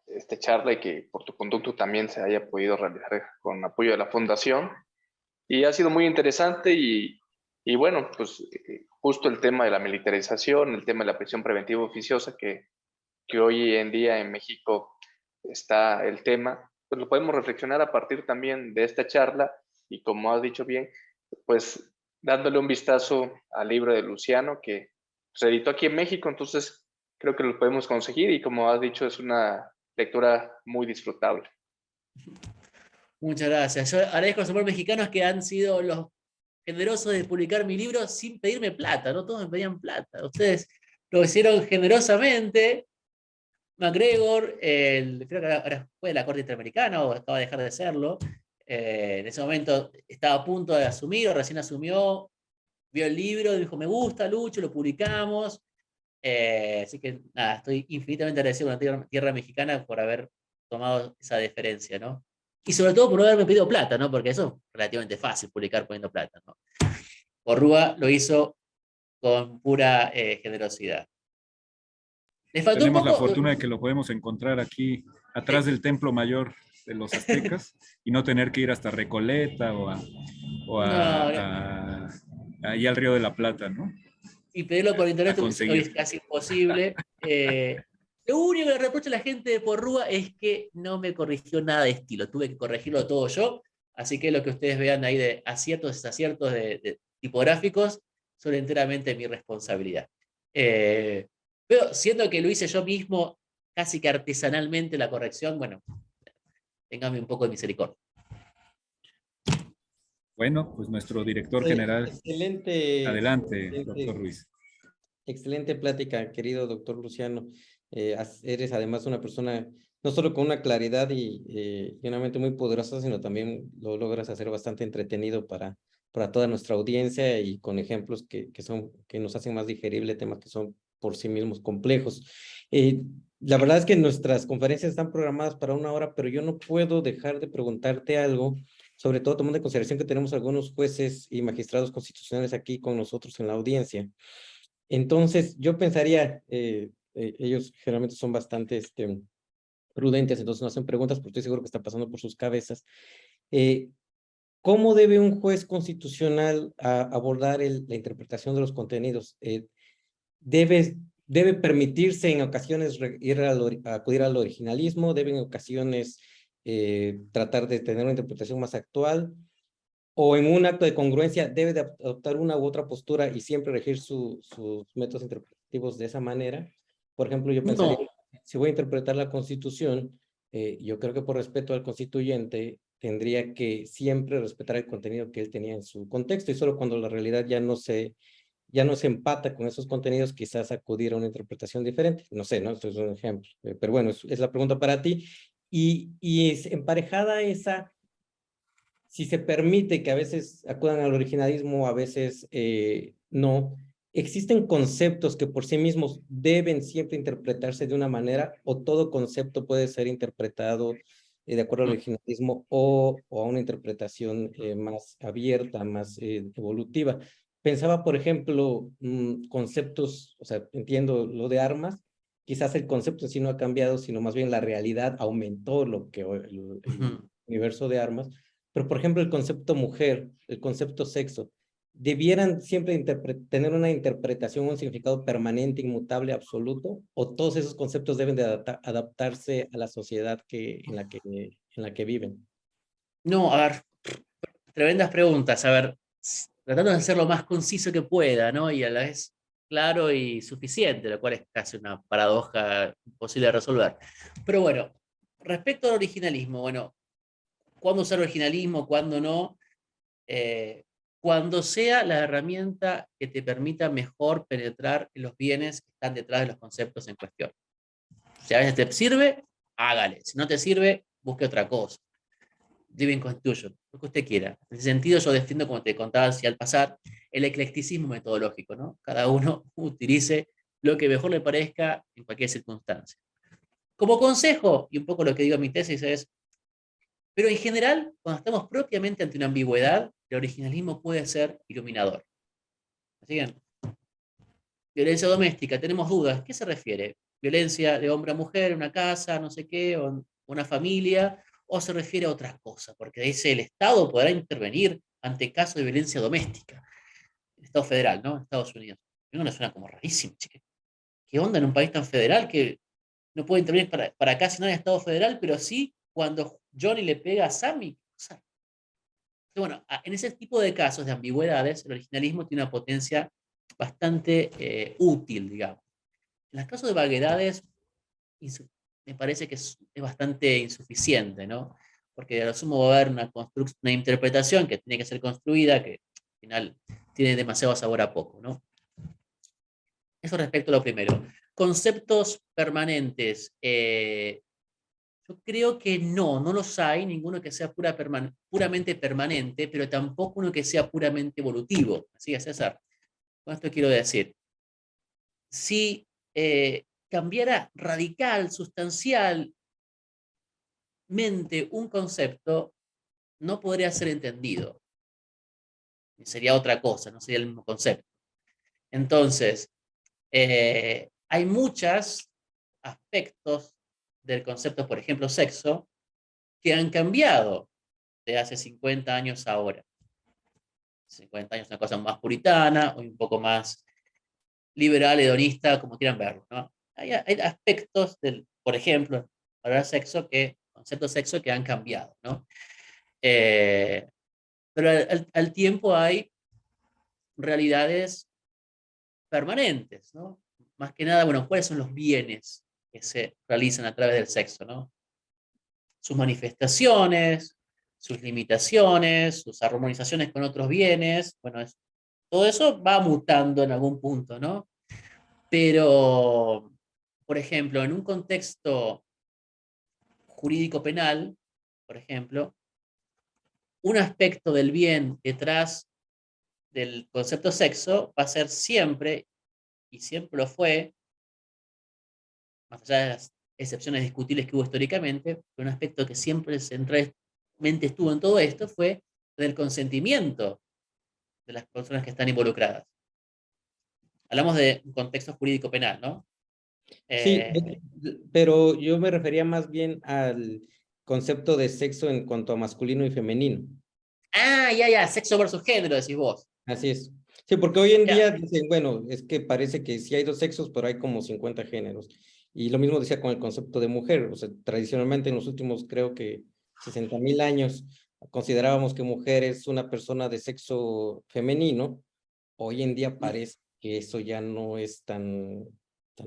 esta charla y que por tu conducto también se haya podido realizar con apoyo de la Fundación. Y ha sido muy interesante y bueno, pues justo el tema de la militarización, el tema de la prisión preventiva oficiosa, que hoy en día en México está el tema, pues lo podemos reflexionar a partir también de esta charla y como has dicho bien, pues dándole un vistazo al libro de Luciano que se editó aquí en México, entonces creo que lo podemos conseguir y como has dicho es una lectura muy disfrutable. Muchas gracias. Yo agradezco a los hermanos mexicanos que han sido los generosos de publicar mi libro sin pedirme plata, no todos me pedían plata. Ustedes lo hicieron generosamente. MacGregor, creo que ahora fue de la Corte Interamericana o acaba de dejar de serlo. En ese momento estaba a punto de asumir o recién asumió, vio el libro, dijo, me gusta, Lucho, lo publicamos. Así que nada, estoy infinitamente agradecido con la tierra mexicana por haber tomado esa deferencia, ¿no? Y sobre todo por no haberme pedido plata, ¿no? Porque eso es relativamente fácil, publicar poniendo plata, ¿no? Porrúa lo hizo con pura generosidad. Le faltó un Tenemos la poco. fortuna de que lo podemos encontrar aquí atrás del Templo Mayor de los aztecas y no tener que ir hasta Recoleta No, ahí al Río de la Plata, ¿no? y pedirlo por A internet hoy es conseguir. casi imposible. Lo único que le reprocho a la gente de Porrúa es que no me corrigió nada de estilo. Tuve que corregirlo todo yo. Así que lo que ustedes vean ahí de aciertos, desaciertos de tipográficos son enteramente mi responsabilidad. Pero siendo que lo hice yo mismo, casi que artesanalmente la corrección, bueno, téngame un poco de misericordia. Bueno, pues nuestro director general. Excelente, Adelante, doctor Ruiz. excelente plática, querido doctor Luciano. Eres además una persona no solo con una claridad y una mente muy poderosa, sino también lo logras hacer bastante entretenido para toda nuestra audiencia y con ejemplos que nos hacen más digerible temas que son por sí mismos complejos. La verdad es que nuestras conferencias están programadas para 1 hora, pero yo no puedo dejar de preguntarte algo, sobre todo tomando en consideración que tenemos algunos jueces y magistrados constitucionales aquí con nosotros en la audiencia. Entonces, yo pensaría, ellos generalmente son bastante prudentes, entonces no hacen preguntas, pero estoy seguro que está pasando por sus cabezas. ¿Cómo debe un juez constitucional abordar la interpretación de los contenidos? ¿Debe permitirse en ocasiones acudir al originalismo? ¿Debe en ocasiones tratar de tener una interpretación más actual? ¿O en un acto de congruencia debe de adoptar una u otra postura y siempre regir sus métodos interpretativos de esa manera? Por ejemplo, yo pensaría, No, si voy a interpretar la Constitución, yo creo que por respeto al constituyente tendría que siempre respetar el contenido que él tenía en su contexto y solo cuando la realidad ya no se empata con esos contenidos, quizás acudir a una interpretación diferente. No sé, ¿no? Esto es un ejemplo. Pero bueno, es la pregunta para ti. Y es emparejada esa, si se permite que a veces acudan al originalismo, a veces no, ¿existen conceptos que por sí mismos deben siempre interpretarse de una manera o todo concepto puede ser interpretado de acuerdo al originalismo o a una interpretación más abierta, más evolutiva? Pensaba, por ejemplo, conceptos, o sea, entiendo lo de armas, quizás el concepto en sí no ha cambiado, sino más bien la realidad aumentó lo que el universo de armas. Pero, por ejemplo, el concepto mujer, el concepto sexo, ¿debieran siempre tener una interpretación, un significado permanente, inmutable, absoluto? ¿O todos esos conceptos deben de adaptarse a la sociedad en la que viven? no, a ver, tremendas preguntas. A ver, tratando de ser lo más conciso que pueda, ¿no? Y a la vez claro y suficiente, lo cual es casi una paradoja imposible de resolver. Pero bueno, respecto al originalismo, bueno, ¿cuándo usar originalismo? ¿Cuándo no? Cuando sea la herramienta que te permita mejor penetrar en los bienes que están detrás de los conceptos en cuestión. Si a veces te sirve, hágale. Si no te sirve, busque otra cosa. Living Constitution, lo que usted quiera. En ese sentido, yo defiendo, como te contaba al pasar, el eclecticismo metodológico, ¿no? Cada uno utilice lo que mejor le parezca en cualquier circunstancia. Como consejo, y un poco lo que digo en mi tesis es, pero en general, cuando estamos propiamente ante una ambigüedad, el originalismo puede ser iluminador. Así que, violencia doméstica, tenemos dudas. ¿Qué se refiere? ¿Violencia de hombre a mujer en una casa, no sé qué, o en una familia? ¿O se refiere a otra cosa? Porque dice, el Estado podrá intervenir ante casos de violencia doméstica. El Estado federal, ¿no? Estados Unidos. A mí me suena como rarísimo, chique. ¿Qué onda en un país tan federal que no puede intervenir para acá si no hay Estado federal, pero sí cuando Johnny le pega a Sammy. O sea, bueno, en ese tipo de casos de ambigüedades, el originalismo tiene una potencia bastante útil, digamos. En los casos de vaguedades, me parece que es bastante insuficiente, ¿no? Porque a lo sumo va a haber una interpretación que tiene que ser construida, que al final tiene demasiado sabor a poco, ¿no? Eso respecto a lo primero. Conceptos permanentes. Yo creo que no los hay, ninguno que sea puramente permanente, pero tampoco uno que sea puramente evolutivo. Así es, César. Con esto quiero decir, si cambiara radical, sustancialmente un concepto, no podría ser entendido. Sería otra cosa, no sería el mismo concepto. Entonces, hay muchos aspectos del concepto, por ejemplo, sexo, que han cambiado de hace 50 años a ahora. 50 años una cosa más puritana, o un poco más liberal, hedonista, como quieran verlo, ¿no? Hay aspectos del, por ejemplo, para sexo concepto de sexo que han cambiado, ¿no? Pero al tiempo hay realidades permanentes, ¿no? Más que nada, bueno, ¿cuáles son los bienes que se realizan a través del sexo, ¿no? Sus manifestaciones, sus limitaciones, sus armonizaciones con otros bienes, bueno, todo eso va mutando en algún punto, ¿no? Pero, por ejemplo, en un contexto jurídico penal, por ejemplo, un aspecto del bien detrás del concepto sexo va a ser siempre, y siempre lo fue, más allá de las excepciones discutibles que hubo históricamente, un aspecto que siempre centralmente estuvo en todo esto fue del consentimiento de las personas que están involucradas. Hablamos de un contexto jurídico penal, ¿no? Sí, pero yo me refería más bien al concepto de sexo en cuanto a masculino y femenino. Ya, sexo versus género, decís vos. Así es. Sí, porque hoy en Ya. día dicen, bueno, es que parece que sí hay dos sexos, pero hay como 50 géneros. Y lo mismo decía con el concepto de mujer. O sea, tradicionalmente en los últimos, creo que 60.000 años, considerábamos que mujer es una persona de sexo femenino. Hoy en día parece que eso ya no es tan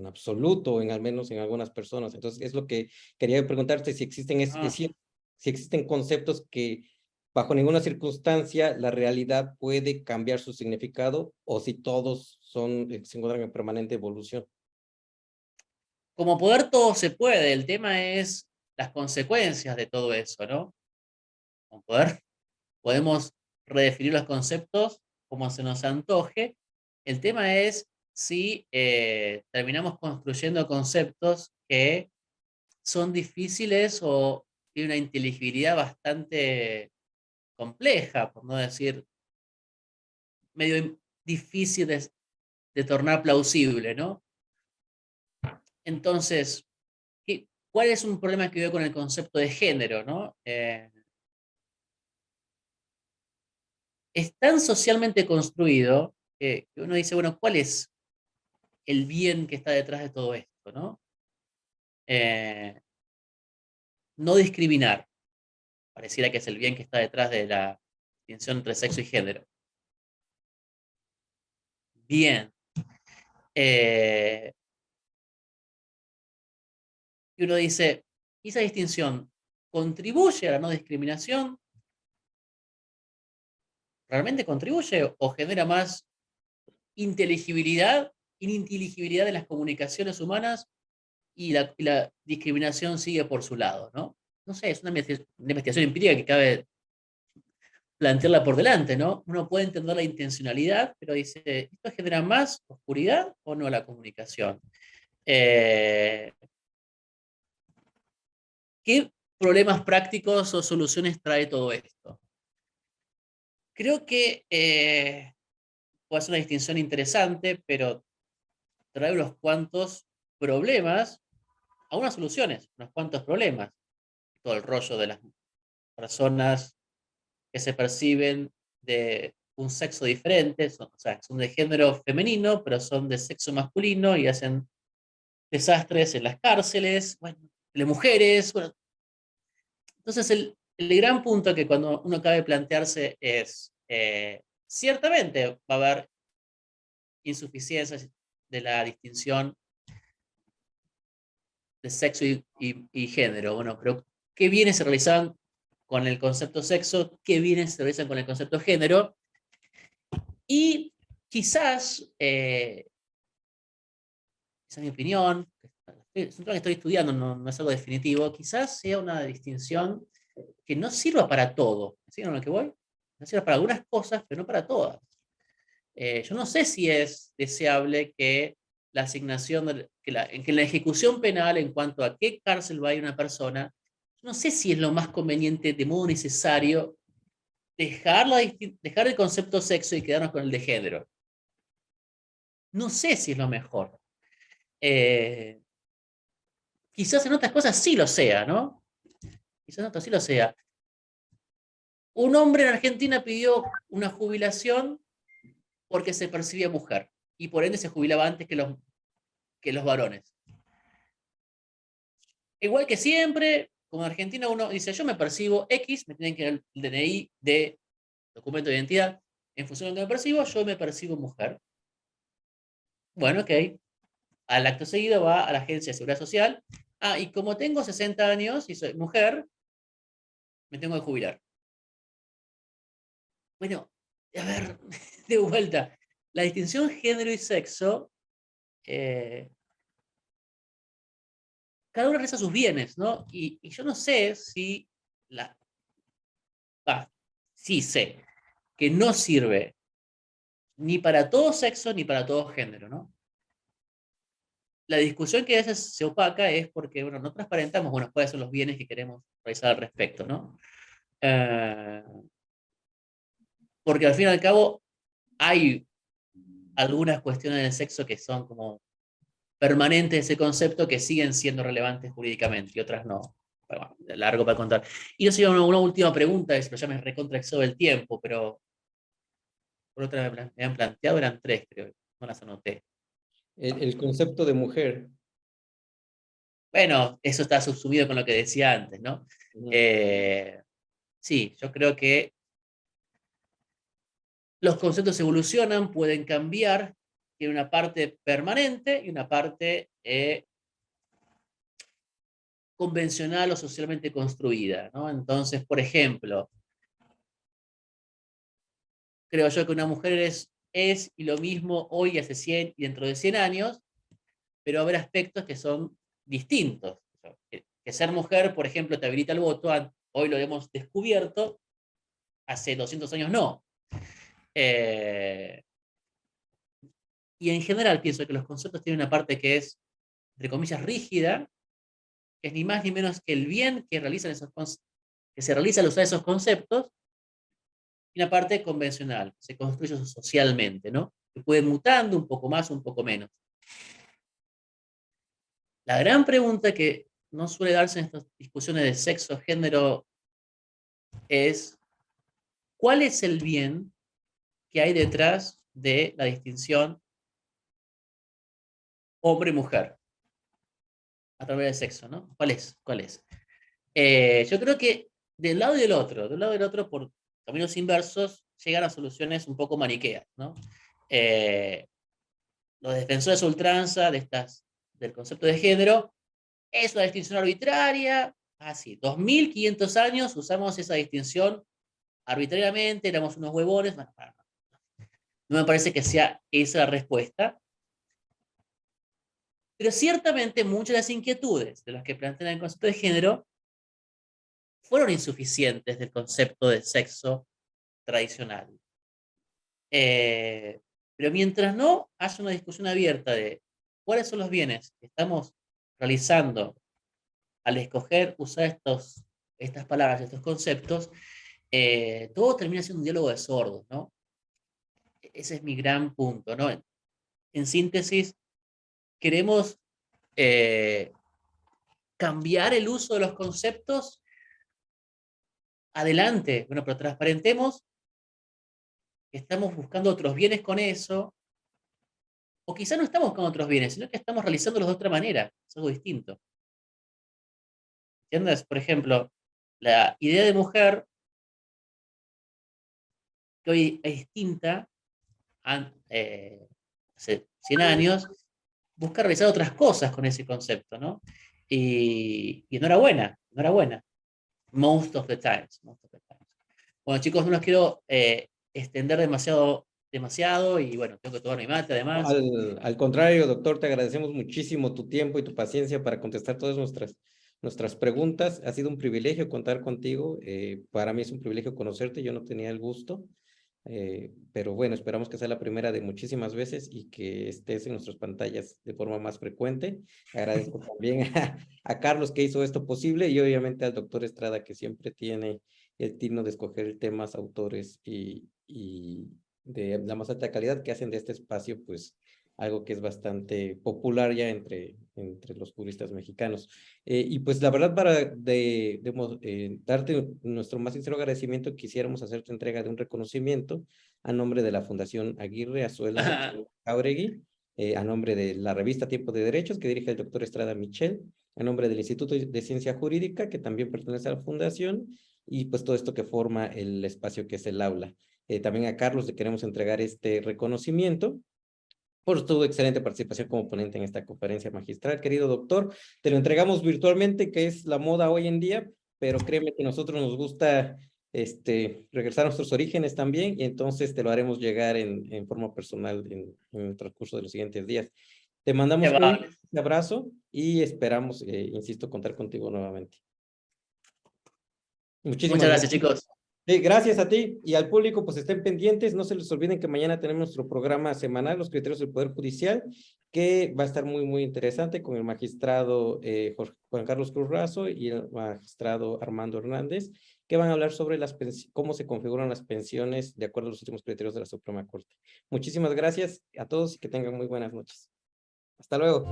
absoluto, al menos en algunas personas. Entonces, es lo que quería preguntarte, si existen, si existen conceptos que bajo ninguna circunstancia la realidad puede cambiar su significado, o si todos se encuentran en permanente evolución. Como poder todo se puede, el tema es las consecuencias de todo eso, ¿no? Con poder podemos redefinir los conceptos como se nos antoje. El tema es si terminamos construyendo conceptos que son difíciles o tienen una inteligibilidad bastante compleja, por no decir medio difícil de tornar plausible, ¿no? Entonces, ¿cuál es un problema que veo con el concepto de género, ¿no? Es tan socialmente construido que uno dice, bueno, ¿cuál es el bien que está detrás de todo esto, ¿no? No discriminar, pareciera que es el bien que está detrás de la distinción entre sexo y género. Bien. Y uno dice, ¿y esa distinción contribuye a la no discriminación? ¿Realmente contribuye o genera más ininteligibilidad de las comunicaciones humanas y la discriminación sigue por su lado, ¿no? No sé, es una investigación empírica que cabe plantearla por delante, ¿no? Uno puede entender la intencionalidad, pero dice, ¿esto genera más oscuridad o no la comunicación? ¿Qué problemas prácticos o soluciones trae todo esto? Creo que puede ser una distinción interesante, pero trae unos cuantos problemas, algunas soluciones, unos cuantos problemas. Todo el rollo de las personas que se perciben de un sexo diferente, o sea, son de género femenino, pero son de sexo masculino y hacen desastres en las cárceles, bueno, de mujeres, bueno, Entonces, el gran punto que cuando uno cabe plantearse es, ciertamente va a haber insuficiencias de la distinción de sexo y género. Bueno, pero ¿qué bienes se realizan con el concepto sexo? ¿Qué bienes se realizan con el concepto género? Y quizás, esa es mi opinión, es un tema que estoy estudiando, no es algo definitivo, quizás sea una distinción que no sirva para todo. ¿Sí? ¿A lo que voy? No sirva para algunas cosas, pero no para todas. Yo no sé si es deseable que la asignación, que la ejecución penal en cuanto a qué cárcel va a ir una persona, no sé si es lo más conveniente de modo necesario dejar el concepto sexo y quedarnos con el de género. No sé si es lo mejor. Eh, Quizás en otras cosas sí lo sea, ¿no? Quizás en otras sí lo sea. Un hombre en Argentina pidió una jubilación porque se percibía mujer y por ende se jubilaba antes que los varones. Igual que siempre, como en Argentina uno dice, yo me percibo X, me tienen que dar el DNI de documento de identidad, en función de lo que me percibo, yo me percibo mujer. Bueno, ok. Al acto seguido va a la Agencia de Seguridad Social. Ah, y como tengo 60 años y soy mujer, me tengo que jubilar. Bueno, a ver, de vuelta, la distinción género y sexo, eh, cada uno realiza sus bienes, ¿no? Y yo no sé si, la, ah, sí sé, que no sirve ni para todo sexo ni para todo género, ¿no? La discusión que a veces se opaca es porque, bueno, no transparentamos, bueno, cuáles son los bienes que queremos realizar al respecto, ¿no? Eh, Porque al fin y al cabo hay algunas cuestiones del sexo que son como permanentes de ese concepto que siguen siendo relevantes jurídicamente y otras no. Bueno, largo para contar. Y no sé, una última pregunta, pero ya me recontraexó el tiempo, pero por otra me han planteado, eran tres, creo, no las anoté. El concepto de mujer. Bueno, eso está subsumido con lo que decía antes, ¿no? Ujú. Eh, sí, yo creo que los conceptos evolucionan, pueden cambiar, tiene una parte permanente y una parte convencional o socialmente construida, ¿no? Entonces, por ejemplo, creo yo que una mujer es y lo mismo hoy, hace 100 y dentro de 100 años, pero habrá aspectos que son distintos. Que ser mujer, por ejemplo, te habilita el voto, hoy lo hemos descubierto, hace 200 años no. Eh, y en general pienso que los conceptos tienen una parte que es, entre comillas, rígida, que es ni más ni menos que el bien que, que se realiza al usar esos conceptos, y una parte convencional, que se construye socialmente, ¿no? Que puede ir mutando un poco más, un poco menos. La gran pregunta que no suele darse en estas discusiones de sexo, género, es ¿cuál es el bien que hay detrás de la distinción hombre-mujer a través del sexo, ¿no? ¿Cuál es? ¿Cuál es? Yo creo que del lado y del otro, por caminos inversos, llegan a soluciones un poco maniqueas, ¿no? Eh, los defensores a ultranza del concepto de género es una distinción arbitraria. Así, 2500 años usamos esa distinción arbitrariamente, éramos unos huevones. Bueno, no me parece que sea esa la respuesta, pero ciertamente muchas de las inquietudes de las que plantean el concepto de género fueron insuficientes del concepto de sexo tradicional. Eh, pero mientras no haya una discusión abierta de cuáles son los bienes que estamos realizando al escoger usar estas palabras, estos conceptos, todo termina siendo un diálogo de sordos, ¿no? Ese es mi gran punto, ¿no? En síntesis, queremos eh, cambiar el uso de los conceptos, adelante, bueno, pero transparentemos que estamos buscando otros bienes con eso, o quizá no estamos buscando otros bienes, sino que estamos realizándolos de otra manera, es algo distinto. ¿Entiendes? Por ejemplo, la idea de mujer, que hoy es distinta, hace 100 años, busca realizar otras cosas con ese concepto, ¿no? Y enhorabuena, enhorabuena. Most of the times. Bueno, chicos, no los quiero extender demasiado, y bueno, tengo que tomar mi mate además. Al contrario, doctor, te agradecemos muchísimo tu tiempo y tu paciencia para contestar todas nuestras preguntas. Ha sido un privilegio contar contigo. Para mí es un privilegio conocerte. Yo no tenía el gusto. Pero bueno, esperamos que sea la primera de muchísimas veces y que estés en nuestras pantallas de forma más frecuente. Agradezco también a Carlos que hizo esto posible y obviamente al doctor Estrada que siempre tiene el tino de escoger temas, autores y de la más alta calidad que hacen de este espacio pues algo que es bastante popular ya entre los juristas mexicanos. Y pues la verdad para darte nuestro más sincero agradecimiento, quisiéramos hacerte entrega de un reconocimiento a nombre de la Fundación Aguirre Azuela Jauregui, a nombre de la revista Tiempo de Derechos que dirige el doctor Estrada Michel, a nombre del Instituto de Ciencia Jurídica que también pertenece a la Fundación y pues todo esto que forma el espacio que es el aula. También a Carlos le queremos entregar este reconocimiento por tu excelente participación como ponente en esta conferencia magistral. Querido doctor, te lo entregamos virtualmente, que es la moda hoy en día, pero créeme que a nosotros nos gusta regresar a nuestros orígenes también, y entonces te lo haremos llegar en forma personal en el transcurso de los siguientes días. Te mandamos un abrazo y esperamos, insisto, contar contigo nuevamente. Muchísimas gracias, chicos. Sí, gracias a ti y al público, pues estén pendientes, no se les olviden que mañana tenemos nuestro programa semanal, Los Criterios del Poder Judicial, que va a estar muy, muy interesante con el magistrado Juan Carlos Cruz Razo y el magistrado Armando Hernández, que van a hablar sobre cómo se configuran las pensiones de acuerdo a los últimos criterios de la Suprema Corte. Muchísimas gracias a todos y que tengan muy buenas noches. Hasta luego.